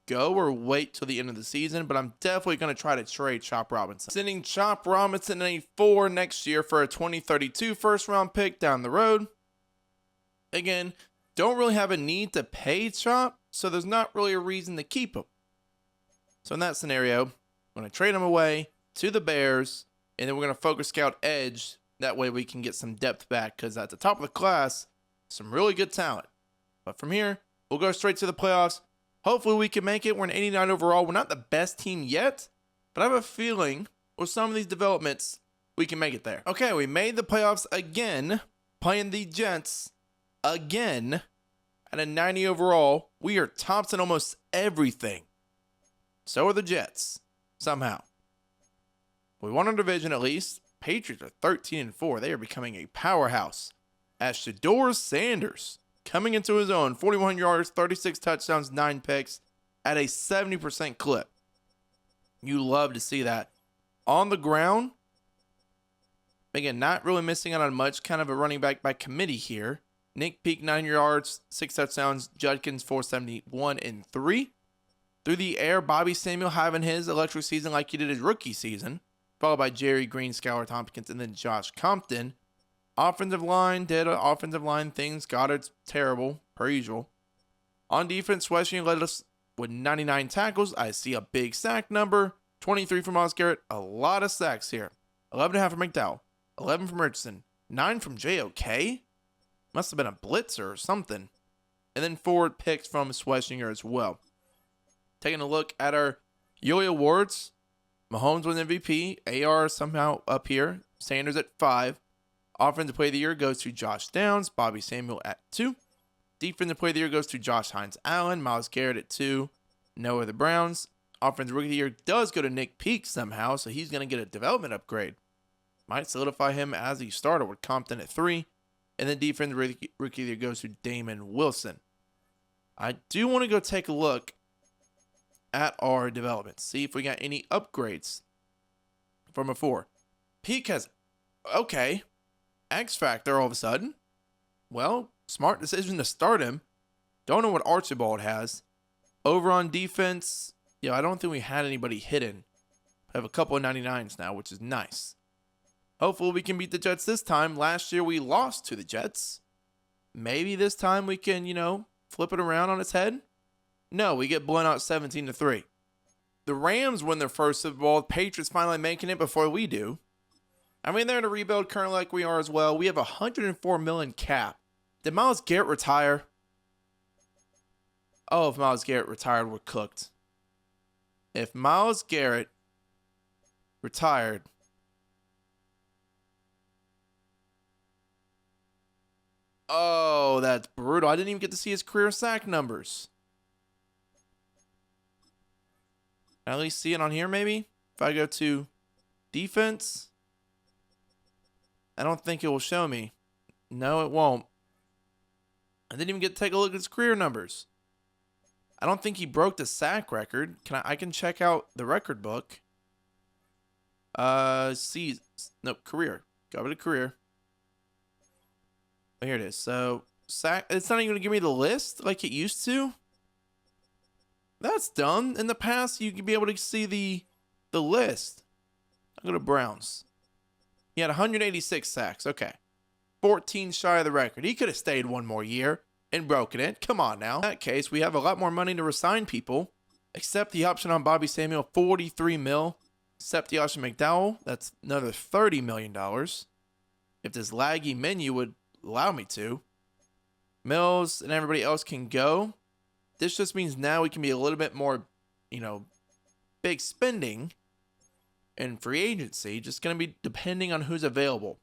go or wait till the end of the season, but I'm definitely going to try to trade Chop Robinson. Sending Chop Robinson in a 4 next year for a 2032 first round pick down the road. Again, don't really have a need to pay Chop, so there's not really a reason to keep him. So in that scenario, I'm going to trade him away to the Bears, and then we're going to focus scout edge. That way we can get some depth back, because at the top of the class, some really good talent. But from here, we'll go straight to the playoffs. Hopefully we can make it. We're an 89 overall. We're not the best team yet, but I have a feeling with some of these developments, we can make it there. Okay, we made the playoffs again, playing the Jets again at a 90 overall. We are tops in almost everything. So are the Jets, somehow. We won our division at least. Patriots are 13-4. They are becoming a powerhouse. As SHEDEUR Sanders coming into his own, 41 yards, 36 touchdowns, 9 picks at a 70% clip. You love to see that. On the ground, again, not really missing out on much. Kind of a running back by committee here. Nick Peak, 9 yards, 6 touchdowns. Judkins, 471 and 3. Through the air, Bobby Samuel having his electric season like he did his rookie season. Followed by Jerry Green, Skylar Tompkins, and then Josh Compton. Offensive line did offensive line things. Goddard's terrible, per usual. On defense, Western led us with 99 tackles. I see a big sack number. 23 from Myles Garrett. A lot of sacks here. 11.5 for McDowell. 11 from Richardson, 9 from JOK. Must have been a blitzer or something. And then 4 picks from Schlesinger as well. Taking a look at our yearly awards. Mahomes wins MVP. AR somehow up here. Sanders at 5. Offensive Player of the Year goes to Josh Downs. Bobby Samuel at 2. Defensive Player of the Year goes to Josh Hines Allen. Myles Garrett at 2. Noah the Browns. Offensive Rookie of the Year does go to Nick Peak somehow, so he's going to get a development upgrade. Might solidify him as a starter with Compton at 3. And then Defensive Rookie of the Year goes to Damon Wilson. I do want to go take a look at our development. See if we got any upgrades from before. Peak has, okay, X Factor all of a sudden. Well, smart decision to start him. Don't know what Archibald has. Over on defense, I don't think we had anybody hidden. I have a couple of 99s now, which is nice. Hopefully we can beat the Jets this time. Last year we lost to the Jets. Maybe this time we can, flip it around on its head. No, we get blown out 17-3. The Rams win their first Super Bowl. The Patriots finally making it before we do. I mean, they're in a rebuild currently like we are as well. We have a $104 million cap. Did Myles Garrett retire? Oh, if Myles Garrett retired, we're cooked. If Myles Garrett retired, oh, that's brutal. I didn't even get to see his career sack numbers. Can I at least see it on here, maybe? If I go to defense, I don't think it will show me. No, it won't. I didn't even get to take a look at his career numbers. I don't think he broke the sack record. I can check out the record book. Career. Go over to career. Oh, here it is. So, sack, it's not even going to give me the list like it used to. That's dumb. In the past, you could be able to see the list. I'll go to Browns. He had 186 sacks. Okay. 14 shy of the record. He could have stayed one more year and broken it. Come on now. In that case, we have a lot more money to resign people. Accept the option on Bobby Samuel, $43 million. Accept the option McDowell. That's another $30 million. If this laggy menu would allow me to. Mills and everybody else can go. This just means now we can be a little bit more, big spending in free agency. Just going to be depending on who's available.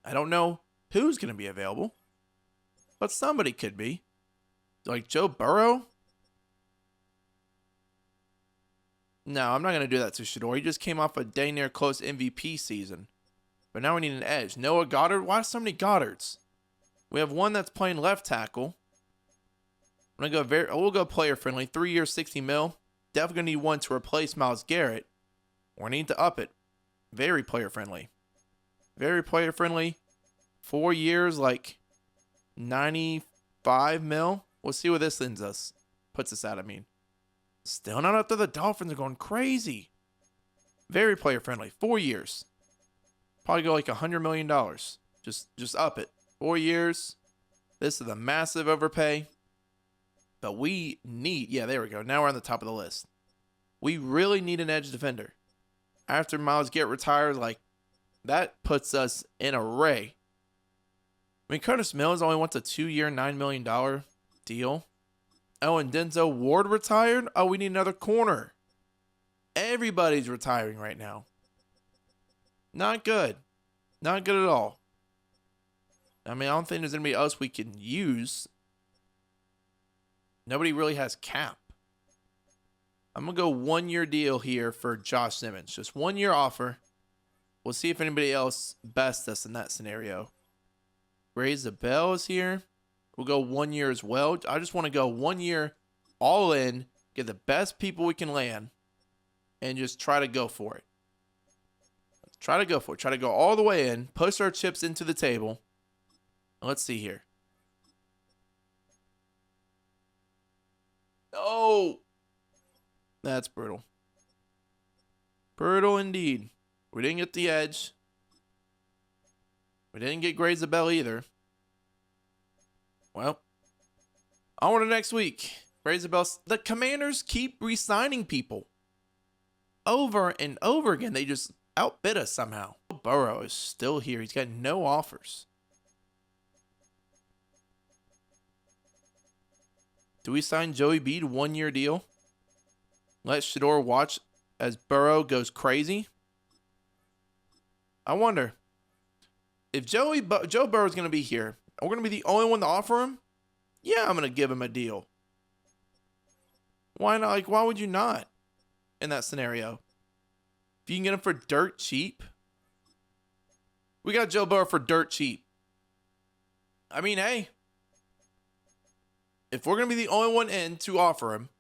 I don't know who's going to be available, but somebody could be. Like Joe Burrow? No, I'm not going to do that to Shedeur. He just came off a dang near close MVP season. But now we need an edge. Noah Goddard? Why so many Goddards? We have one that's playing left tackle. We'll go player friendly. 3 years, $60 million. Definitely going to need one to replace Myles Garrett. Or need to up it. Very player friendly. Very player friendly. 4 years, like $95 million. We'll see what this puts us at, Still not up there. The Dolphins are going crazy. Very player friendly. 4 years. Probably go like $100 million. Just up it. 4 years. This is a massive overpay. But we need, there we go. Now we're on the top of the list. We really need an edge defender. After Myles Garrett retires, that puts us in array. Curtis Mills only wants a 2-year, $9 million deal. Oh, and Denzel Ward retired? Oh, we need another corner. Everybody's retiring right now. Not good. Not good at all. I don't think there's anybody else we can use. Nobody really has cap. I'm going to go 1-year deal here for Josh Simmons. Just 1-year offer. We'll see if anybody else bests us in that scenario. Raise the Bell is here. We'll go 1 year as well. I just want to go 1 year all in, get the best people we can land, and just try to go for it. Try to go for it. Try to go all the way in, push our chips into the table. Let's see here. Oh, that's brutal. Brutal indeed. We didn't get the edge. We didn't get Graze the Bell either. Well, on to next week. Graze the Bell. The Commanders keep re-signing people. Over and over again. They just outbid us somehow. Burrow is still here. He's got no offers. Do we sign Joey B to 1-year deal? Let Shedeur watch as Burrow goes crazy? I wonder. If Joe Burrow's going to be here, we're going to be the only one to offer him? Yeah, I'm going to give him a deal. Why not? Like, why would you not in that scenario? If you can get him for dirt cheap. We got Joe Burrow for dirt cheap. I mean, hey. If we're going to be the only one in to offer him,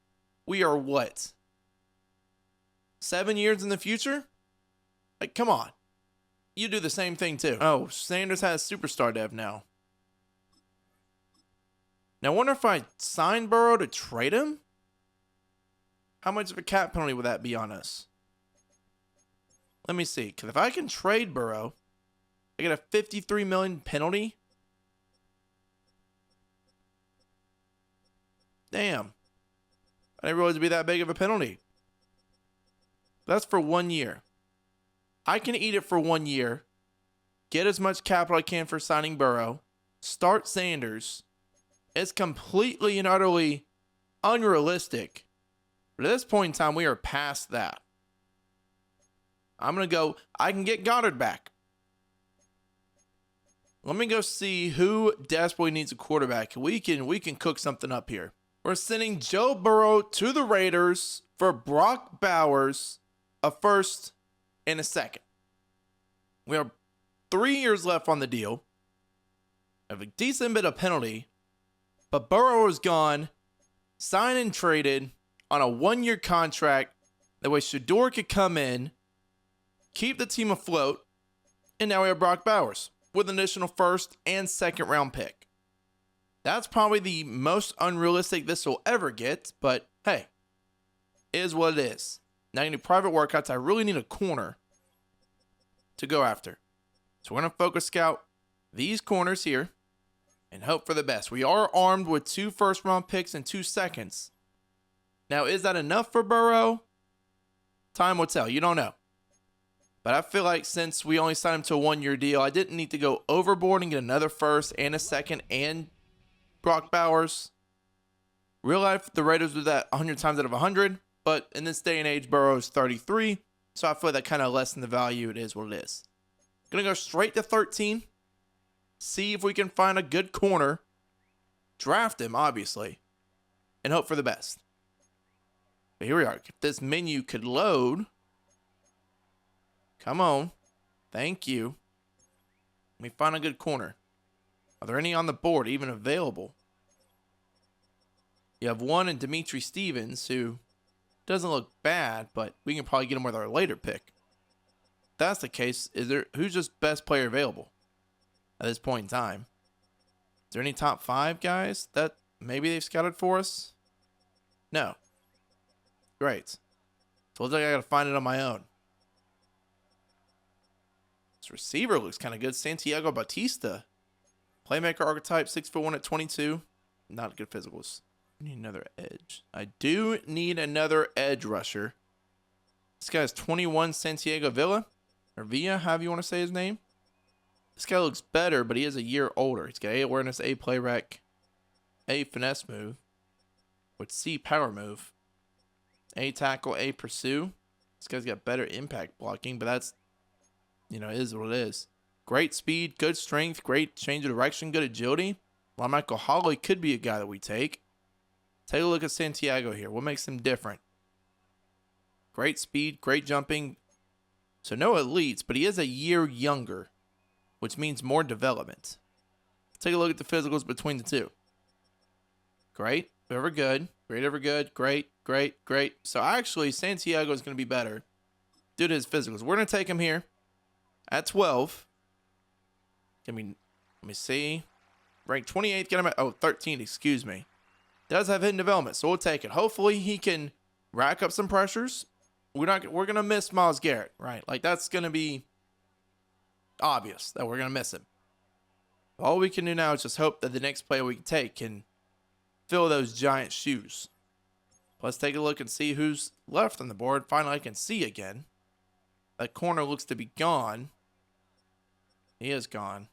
we are what? 7 years in the future? Like, come on. You do the same thing too. Oh, Sanders has superstar dev now. Now, I wonder if I sign Burrow to trade him? How much of a cap penalty would that be on us? Let me see. Because if I can trade Burrow, I get a $53 million penalty. Damn. I didn't realize it'd be that big of a penalty. That's for 1 year. I can eat it for 1 year, get as much capital I can for signing Burrow, start Sanders. It's completely and utterly unrealistic. But at this point in time, we are past that. I'm going to go, I can get Goddard back. Let me go see who desperately needs a quarterback. We can cook something up here. We're sending Joe Burrow to the Raiders for Brock Bowers, a first and a second. We have 3 years left on the deal. Have a decent bit of penalty. But Burrow is gone, signed and traded on a 1-year contract. That way Shedeur could come in, keep the team afloat, and now we have Brock Bowers with an additional first and second round pick. That's probably the most unrealistic this will ever get, but hey, it is what it is. Now I need private workouts. I really need a corner to go after. So we're going to focus scout these corners here and hope for the best. We are armed with 2 first-round picks and 2 seconds. Now, is that enough for Burrow? Time will tell. You don't know. But I feel like since we only signed him to a 1-year deal, I didn't need to go overboard and get another first and a second and Brock Bowers. Real life, the Raiders do that 100 times out of 100. But in this day and age, Burrow is 33. So I feel like that kind of lessened the value. It is what it is. Going to go straight to 13. See if we can find a good corner. Draft him, obviously. And hope for the best. But here we are. If this menu could load. Come on. Thank you. Let me find a good corner. Are there any on the board even available? You have one in Dimitri Stevens, who doesn't look bad, but we can probably get him with our later pick. If that's the case, who's just best player available at this point in time? Is there any top 5 guys that maybe they've scouted for us? No. Great. So it looks like I got to find it on my own. This receiver looks kind of good. Santiago Batista. Playmaker archetype, 6'1" at 22. Not good physicals. I need another edge. I do need another edge rusher. This guy's 21, Santiago Villa. Or Villa, however you want to say his name. This guy looks better, but he is a year older. He's got A awareness, A play rec, A finesse move, with C power move, A tackle, A pursue. This guy's got better impact blocking, but that's, it is what it is. Great speed, good strength, great change of direction, good agility. While Michael Holloway could be a guy that we take. Take a look at Santiago here. What makes him different? Great speed, great jumping. So no elites, but he is a year younger, which means more development. Take a look at the physicals between the two. Great, ever good, great, ever good, great, great, great. So actually, Santiago is going to be better due to his physicals. We're going to take him here at 12. Let me see. Ranked 28th, get him at 13, excuse me. Does have hidden development, so we'll take it. Hopefully he can rack up some pressures. We're gonna miss Myles Garrett, right? Like that's gonna be obvious that we're gonna miss him. All we can do now is just hope that the next player we can take can fill those giant shoes. Let's take a look and see who's left on the board. Finally, I can see again. That corner looks to be gone. He is gone.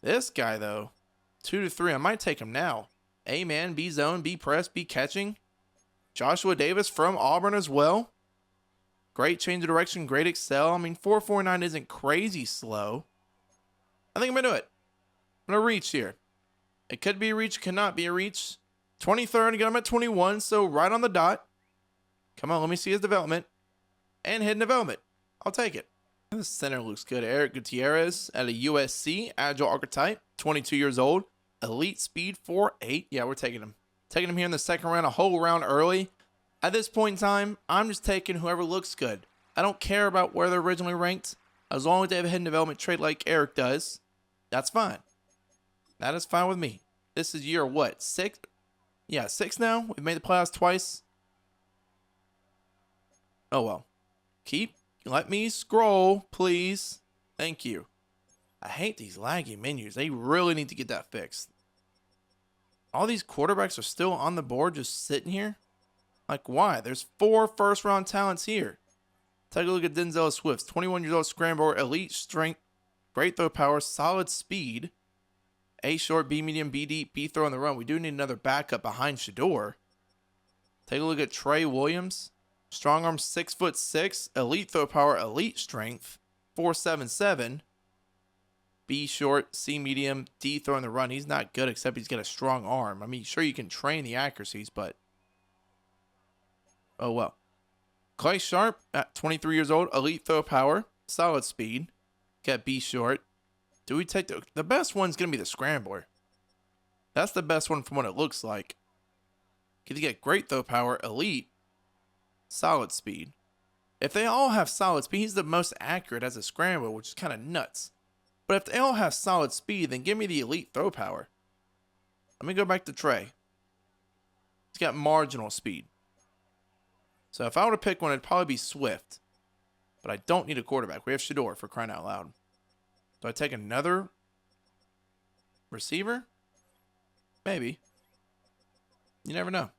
This guy, though, 2 to 3. I might take him now. A-man, B-zone, B-press, B-catching. Joshua Davis from Auburn as well. Great change of direction, great excel. I mean, 4.49 isn't crazy slow. I think I'm going to do it. I'm going to reach here. It could be a reach, cannot be a reach. 23rd, got him at 21, so right on the dot. Come on, let me see his development. And hidden development. I'll take it. The center looks good. Eric Gutierrez at a USC, agile archetype, 22 years old. Elite speed, 4.8. Yeah, we're taking him. Taking him here in the second round, a whole round early. At this point in time, I'm just taking whoever looks good. I don't care about where they're originally ranked. As long as they have a hidden development trait like Eric does, that's fine. That is fine with me. This is year what? 6? Yeah, 6 now. We've made the playoffs twice. Oh well. Let me scroll, please. Thank you. I hate these laggy menus. They really need to get that fixed. All these quarterbacks are still on the board just sitting here. Like, why? There's 4 first-round talents here. Take a look at Denzel Swift. 21 years old, scrambler, elite strength, great throw power, solid speed. A short, B medium, B deep, B throw on the run. We do need another backup behind Shedeur. Take a look at Trey Williams. Strong arm, 6'6", elite throw power, elite strength, 4.77. B short, C medium, D throw on the run. He's not good except he's got a strong arm. I mean, sure you can train the accuracies, but oh well. Clay Sharp at 23 years old, elite throw power, solid speed. Got B short. Do we take the best one's going to be the scrambler. That's the best one from what it looks like. Because you get great throw power, elite, solid speed. If they all have solid speed, he's the most accurate as a scrambler, which is kind of nuts. But if they all have solid speed, then give me the elite throw power. Let me go back to Trey. He's got marginal speed. So if I were to pick one, it'd probably be Swift. But I don't need a quarterback. We have Shedeur, for crying out loud. Do I take another receiver? Maybe. You never know.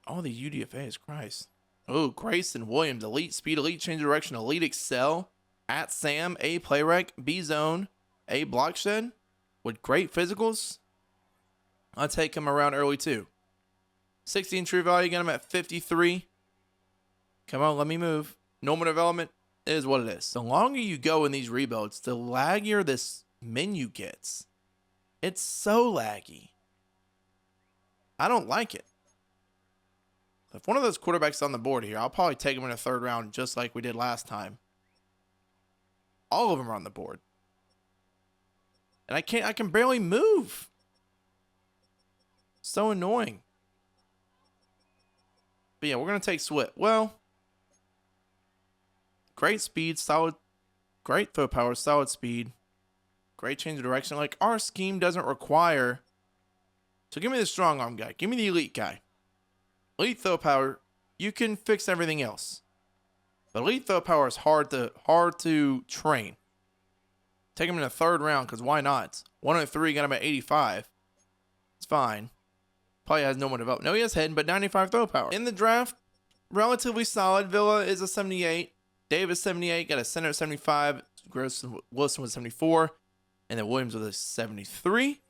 Oh, the UDFAs, Christ. Oh, Grayson Williams, elite speed, elite change of direction, elite excel. At Sam, A play rec, B zone, A block shed with great physicals. I'll take him around early too. 60 in true value, get him at 53. Come on, let me move. Normal development is what it is. The longer you go in these rebuilds, the laggier this menu gets. It's so laggy. I don't like it. If one of those quarterbacks on the board here, I'll probably take him in the 3rd round just like we did last time. All of them are on the board. And I can barely move. So annoying. But yeah, we're going to take Swift. Well, great speed, solid, great throw power, solid speed, great change of direction. Like, our scheme doesn't require. So give me the strong arm guy. Give me the elite guy. Elite throw power, you can fix everything else. But elite throw power is hard to train. Take him in the 3rd round, because why not? 103, got him at 85. It's fine. Probably has no more development. No, he has head, but 95 throw power. In the draft, relatively solid. Villa is a 78. Davis 78, got a center at 75. Wilson was 74. And then Williams was a 73.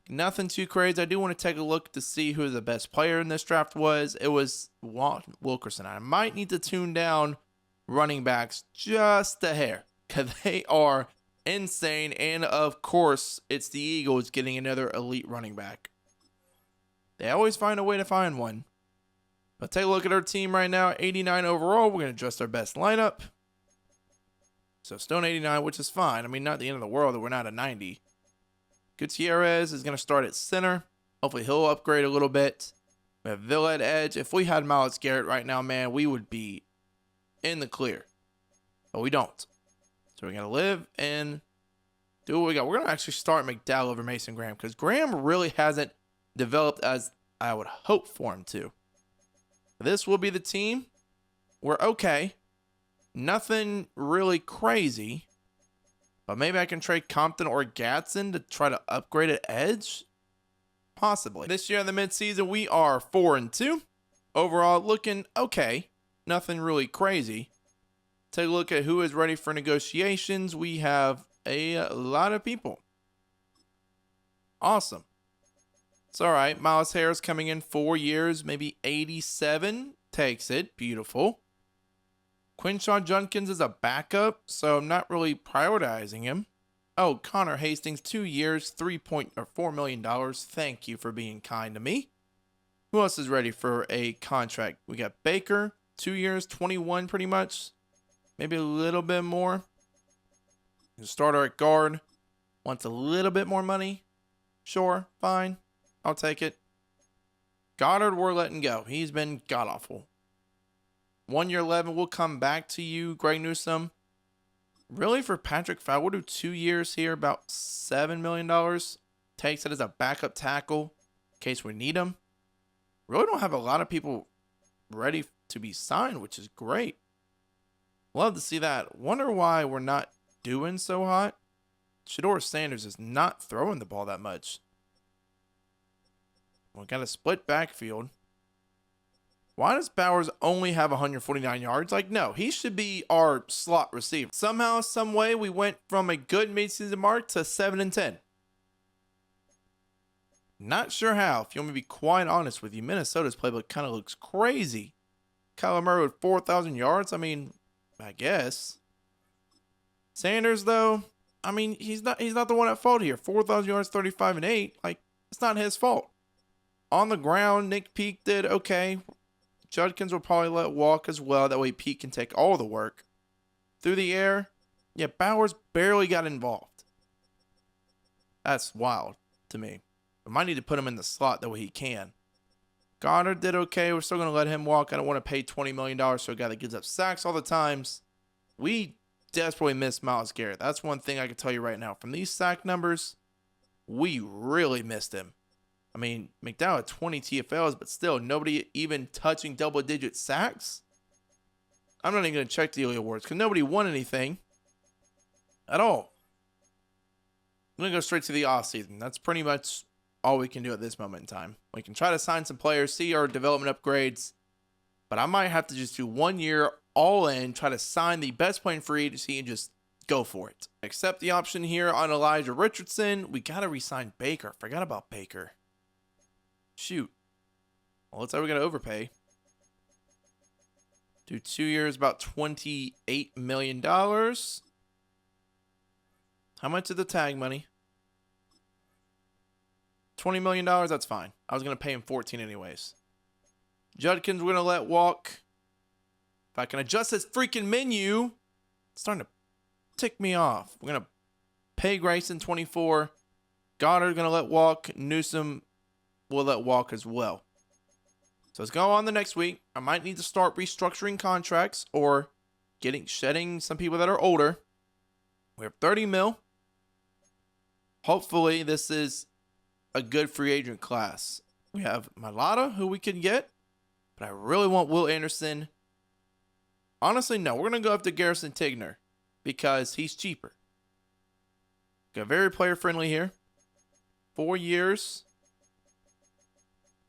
Nothing too crazy. I do want to take a look to see who the best player in this draft was. It was Walt Wilkerson. I might need to tune down running backs just a hair, because they are insane. And of course, it's the Eagles getting another elite running back. They always find a way to find one. But take a look at our team right now. 89 overall. We're going to adjust our best lineup. So Stone 89, which is fine. I mean, not the end of the world that we're not a 90. Gutierrez is going to start at center. Hopefully he'll upgrade a little bit. We have Villa at edge. If we had Myles Garrett right now, man, we would be in the clear. But we don't. So we're going to live and do what we got. We're going to actually start McDowell over Mason Graham, because Graham really hasn't developed as I would hope for him to. This will be the team. We're okay. Nothing really crazy. But maybe I can trade Compton or Gadsden to try to upgrade at edge. Possibly. This year in the midseason, we are 4-2. Overall, looking okay. Nothing really crazy. Take a look at who is ready for negotiations. We have a lot of people. Awesome. It's all right. Miles Harris coming in 4 years, maybe 87. Takes it. Beautiful. Quinshawn Judkins is a backup, so I'm not really prioritizing him. Oh, Connor Hastings, 2 years, $4 million. Thank you for being kind to me. Who else is ready for a contract? We got Baker, 2 years, 21 pretty much. Maybe a little bit more. The starter at guard wants a little bit more money. Sure, fine. I'll take it. Goddard, we're letting go. He's been god-awful. 1 year 11, we'll come back to you, Greg Newsome. Really, for Patrick Fowler, we'll do 2 years here, about $7 million. Takes it as a backup tackle in case we need him. Really don't have a lot of people ready to be signed, which is great. Love to see that. Wonder why we're not doing so hot. SHEDEUR Sanders is not throwing the ball that much. We got a split backfield. Why does Bowers only have 149 yards? Like, no, he should be our slot receiver. Somehow, some way, we went from a good midseason mark to 7-10. Not sure how. If you want me to be quite honest with you, Minnesota's playbook kind of looks crazy. Kyler Murray with 4,000 yards. I mean, I guess. Sanders, though, I mean, he's not the one at fault here. 4,000 yards, 35-8. Like, it's not his fault. On the ground, Nick Peak did okay. Judkins will probably let walk as well. That way Peak can take all the work. Through the air, yeah, Bowers barely got involved. That's wild to me. I might need to put him in the slot that way he can. Goddard did okay. We're still going to let him walk. I don't want to pay $20 million for a guy that gives up sacks all the times. We desperately miss Myles Garrett. That's one thing I can tell you right now. From these sack numbers, we really missed him. I mean, McDowell had 20 TFLs, but still, nobody even touching double-digit sacks. I'm not even going to check the awards because nobody won anything at all. I'm going to go straight to the offseason. That's pretty much all we can do at this moment in time. We can try to sign some players, see our development upgrades, but I might have to just do 1 year all in, try to sign the best player in free agency and just go for it. Accept the option here on Elijah Richardson. We got to re-sign Baker. Forgot about Baker. Shoot. Well, looks like we got to overpay. Do 2 years, about $28 million. How much is the tag money? $20 million, that's fine. I was going to pay him 14 anyways. Judkins, we're going to let walk. If I can adjust this freaking menu, it's starting to tick me off. We're going to pay Grayson 24. Goddard going to let walk. Newsome will let walk as well. So let's go on the next week. I might need to start restructuring contracts or shedding some people that are older. We have 30 mil. Hopefully this is a good free agent class. We have Malata, who we can get, but I really want Will Anderson. Honestly, no. We're going to go after Garrison Tigner because he's cheaper. Got very player-friendly here. 4 years,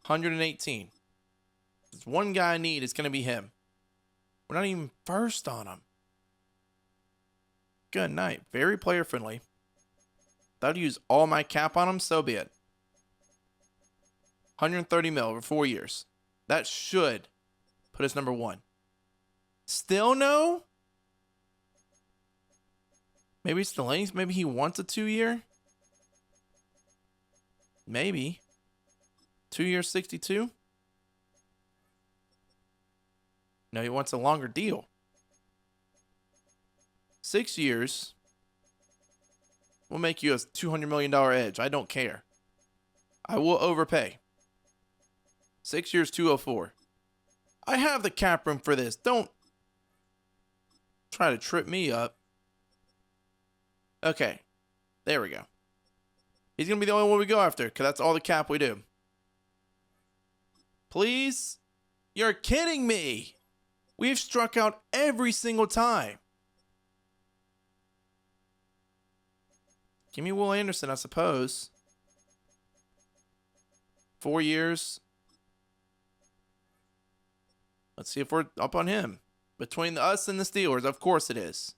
118. There's one guy I need. It's going to be him. We're not even first on him. Good night. Very player-friendly. If I'd use all my cap on him, so be it. 130 mil over 4 years. That should put us number 1. Still no? Maybe it's the length. Maybe he wants a 2 year. Maybe. 2 years, 62. No, he wants a longer deal. 6 years. We'll make you a $200 million edge. I don't care. I will overpay. 6 years, 204. I have the cap room for this. Don't try to trip me up. Okay. There we go. He's going to be the only one we go after because that's all the cap we do. Please? You're kidding me. We've struck out every single time. Give me Will Anderson, I suppose. 4 years. Let's see if we're up on him. Between us and the Steelers, of course it is.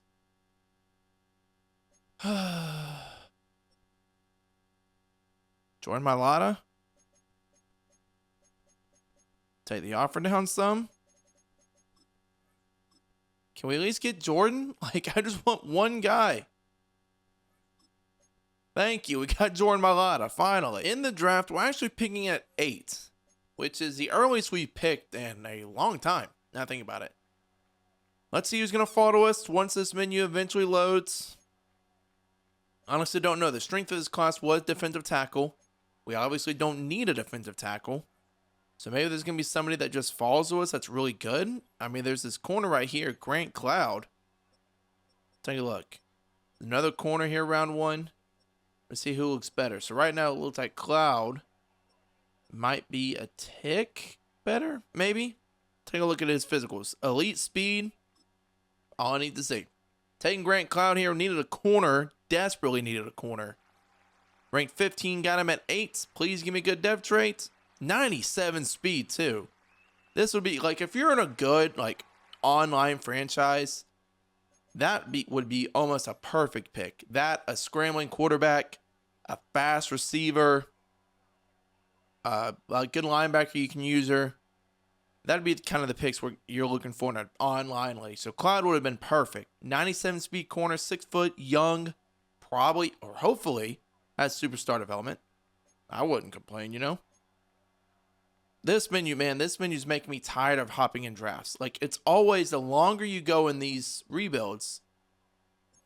Jordan Mailata. Take the offer down some. Can we at least get Jordan? Like, I just want one guy. Thank you. We got Jordan Mailata, finally. In the draft, we're actually picking at 8, which is the earliest we picked in a long time. Now think about it. Let's see who's going to fall to us once this menu eventually loads. Honestly, don't know. The strength of this class was defensive tackle. We obviously don't need a defensive tackle. So maybe there's going to be somebody that just falls to us that's really good. I mean, there's this corner right here, Grant Cloud. Take a look. Another corner here, round 1. Let's see who looks better. So right now it looks like Cloud might be a tick better, maybe. Take a look at his physicals. Elite speed. All I need to see. Taking Grant Cloud here, needed a corner. Desperately needed a corner. Ranked 15, got him at 8. Please give me good dev traits. 97 speed too. This would be like, if you're in a good like online franchise, that would be almost a perfect pick. That, a scrambling quarterback, a fast receiver, a good linebacker you can use her. That'd be kind of the picks where you're looking for in an online league. So Cloud would have been perfect. 97 speed corner, 6 foot, young, probably or hopefully has superstar development. I wouldn't complain, you know. This menu, man, this menu's making me tired of hopping in drafts. Like, it's always, the longer you go in these rebuilds,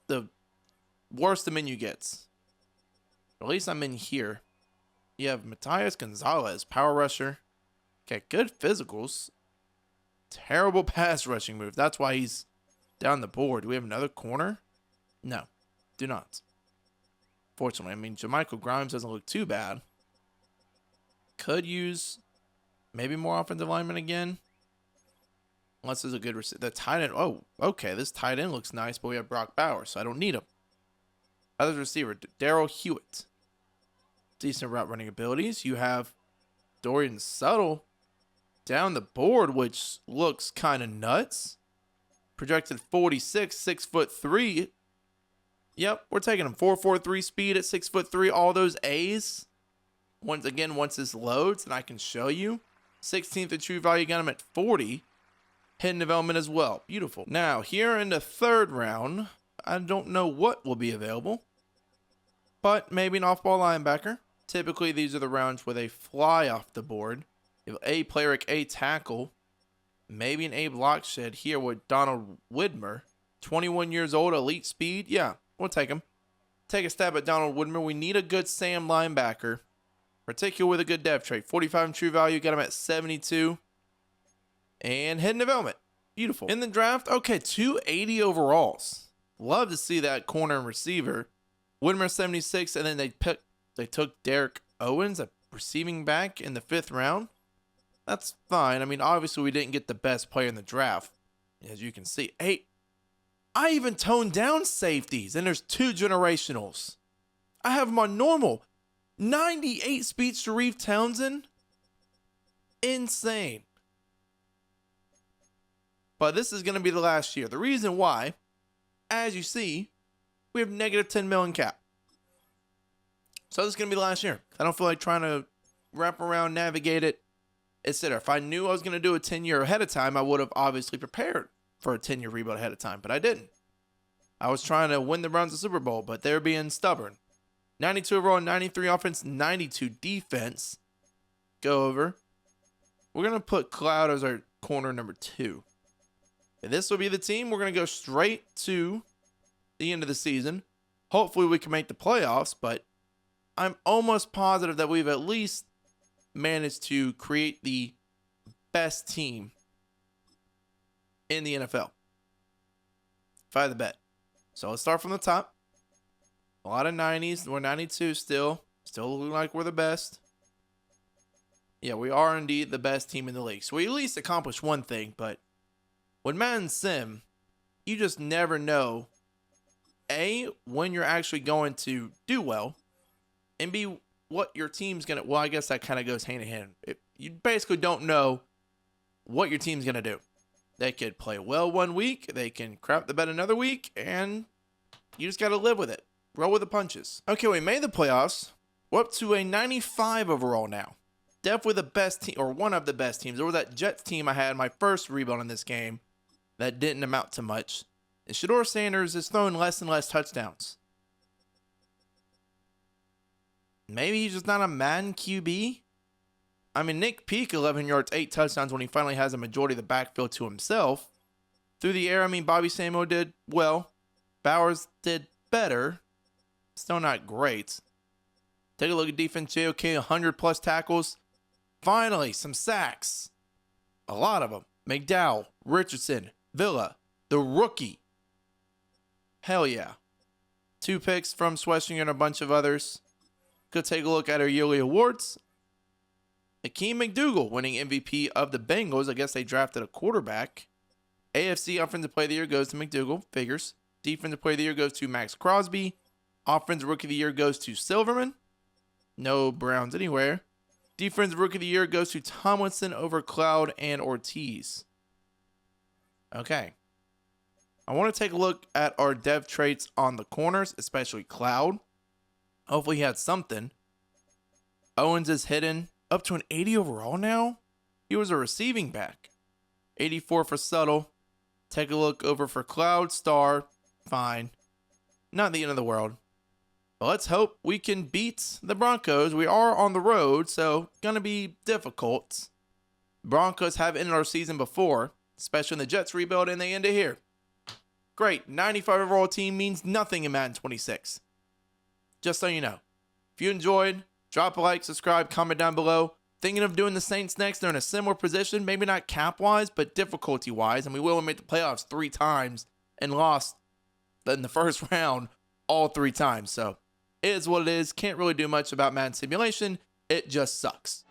the worse the menu gets. At least I'm in here. You have Matthias Gonzalez, power rusher. Okay, good physicals. Terrible pass rushing move. That's why he's down the board. Do we have another corner? No, do not. Fortunately, I mean, Jermichael Grimes doesn't look too bad. Could use maybe more offensive linemen again. Unless there's a good receiver. The tight end. Oh, okay. This tight end looks nice, but we have Brock Bowers, so I don't need him. Other receiver, Darrell Hewitt. Decent route running abilities. You have Dorian Suttle down the board, which looks kind of nuts. Projected 46, 6'3". Yep, we're taking him. 4.43 speed at 6'3". All those A's. Once this loads, and I can show you. 16th in true value, got him at 40. Hidden development as well. Beautiful. Now, here in the 3rd round, I don't know what will be available, but maybe an off-ball linebacker. Typically, these are the rounds where they fly off the board. You have A player, A tackle. Maybe an Abe Lockshed here with Donald Widmer. 21 years old, elite speed. Yeah, we'll take him. Take a stab at Donald Widmer. We need a good Sam linebacker, particularly with a good dev trait. 45 in true value, got him at 72. And hidden development. Beautiful. In the draft, okay, 280 overalls. Love to see that corner and receiver. Widmer 76, and then they took Derek Owens, a receiving back, in the 5th round. That's fine. I mean, obviously we didn't get the best player in the draft, as you can see. Hey, I even toned down safeties, and there's 2 generationals. I have them on normal. 98 speed Sharif Townsend. Insane. But this is going to be the last year. The reason why, as you see, we have negative 10 million cap. So this is going to be the last year. I don't feel like trying to wrap around, navigate it, etc. If I knew I was going to do a 10-year ahead of time, I would have obviously prepared for a 10-year rebuild ahead of time, but I didn't. I was trying to win the Browns a Super Bowl, but they're being stubborn. 92 overall, 93 offense, 92 defense. Go over. We're going to put Cloud as our corner number 2. And this will be the team. We're going to go straight to the end of the season. Hopefully we can make the playoffs, but I'm almost positive that we've at least managed to create the best team in the NFL. If I had the bet. So let's start from the top. A lot of 90s. We're 92 still. Still looking like we're the best. Yeah, we are indeed the best team in the league. So we at least accomplished one thing, but with Madden Sim, you just never know, A, when you're actually going to do well, and B, what your team's going to, well, I guess that kind of goes hand in hand. You basically don't know what your team's going to do. They could play well one week, they can crap the bed another week, and you just got to live with it. Roll with the punches. Okay, we made the playoffs. We're up to a 95 overall now. Definitely the best team, or one of the best teams. There was that Jets team I had in my first rebuild in this game that didn't amount to much. And SHEDEUR Sanders is throwing less and less touchdowns. Maybe he's just not a Madden QB? I mean, Nick Peak, 11 yards, 8 touchdowns when he finally has a majority of the backfield to himself. Through the air, I mean, Bobby Samuel did well. Bowers did better. Still not great. Take a look at defense. JOK, 100 plus tackles. Finally, some sacks. A lot of them. McDowell, Richardson, Villa, the rookie. Hell yeah. 2 picks from Sweshing and a bunch of others. Go take a look at our yearly awards. Akeem McDougal winning MVP of the Bengals. I guess they drafted a quarterback. AFC Offensive Player of the Year goes to McDougal. Figures. Defensive Player of the Year goes to Max Crosby. Offensive Rookie of the Year goes to Silverman. No Browns anywhere. Defensive Rookie of the Year goes to Tomlinson over Cloud and Ortiz. Okay. I want to take a look at our dev traits on the corners, especially Cloud. Hopefully he had something. Owens is hidden. Up to an 80 overall now? He was a receiving back. 84 for Subtle. Take a look over for Cloud. Star. Fine. Not the end of the world. But let's hope we can beat the Broncos. We are on the road, so gonna be difficult. Broncos have ended our season before, especially in the Jets rebuild, and they end it here. Great. 95 overall team means nothing in Madden 26. Just so you know. If you enjoyed, drop a like, subscribe, comment down below. Thinking of doing the Saints next. They're in a similar position, maybe not cap-wise, but difficulty-wise. And we will make the playoffs 3 times and lost in the first round all 3 times. So it is what it is. Can't really do much about Madden Simulation. It just sucks.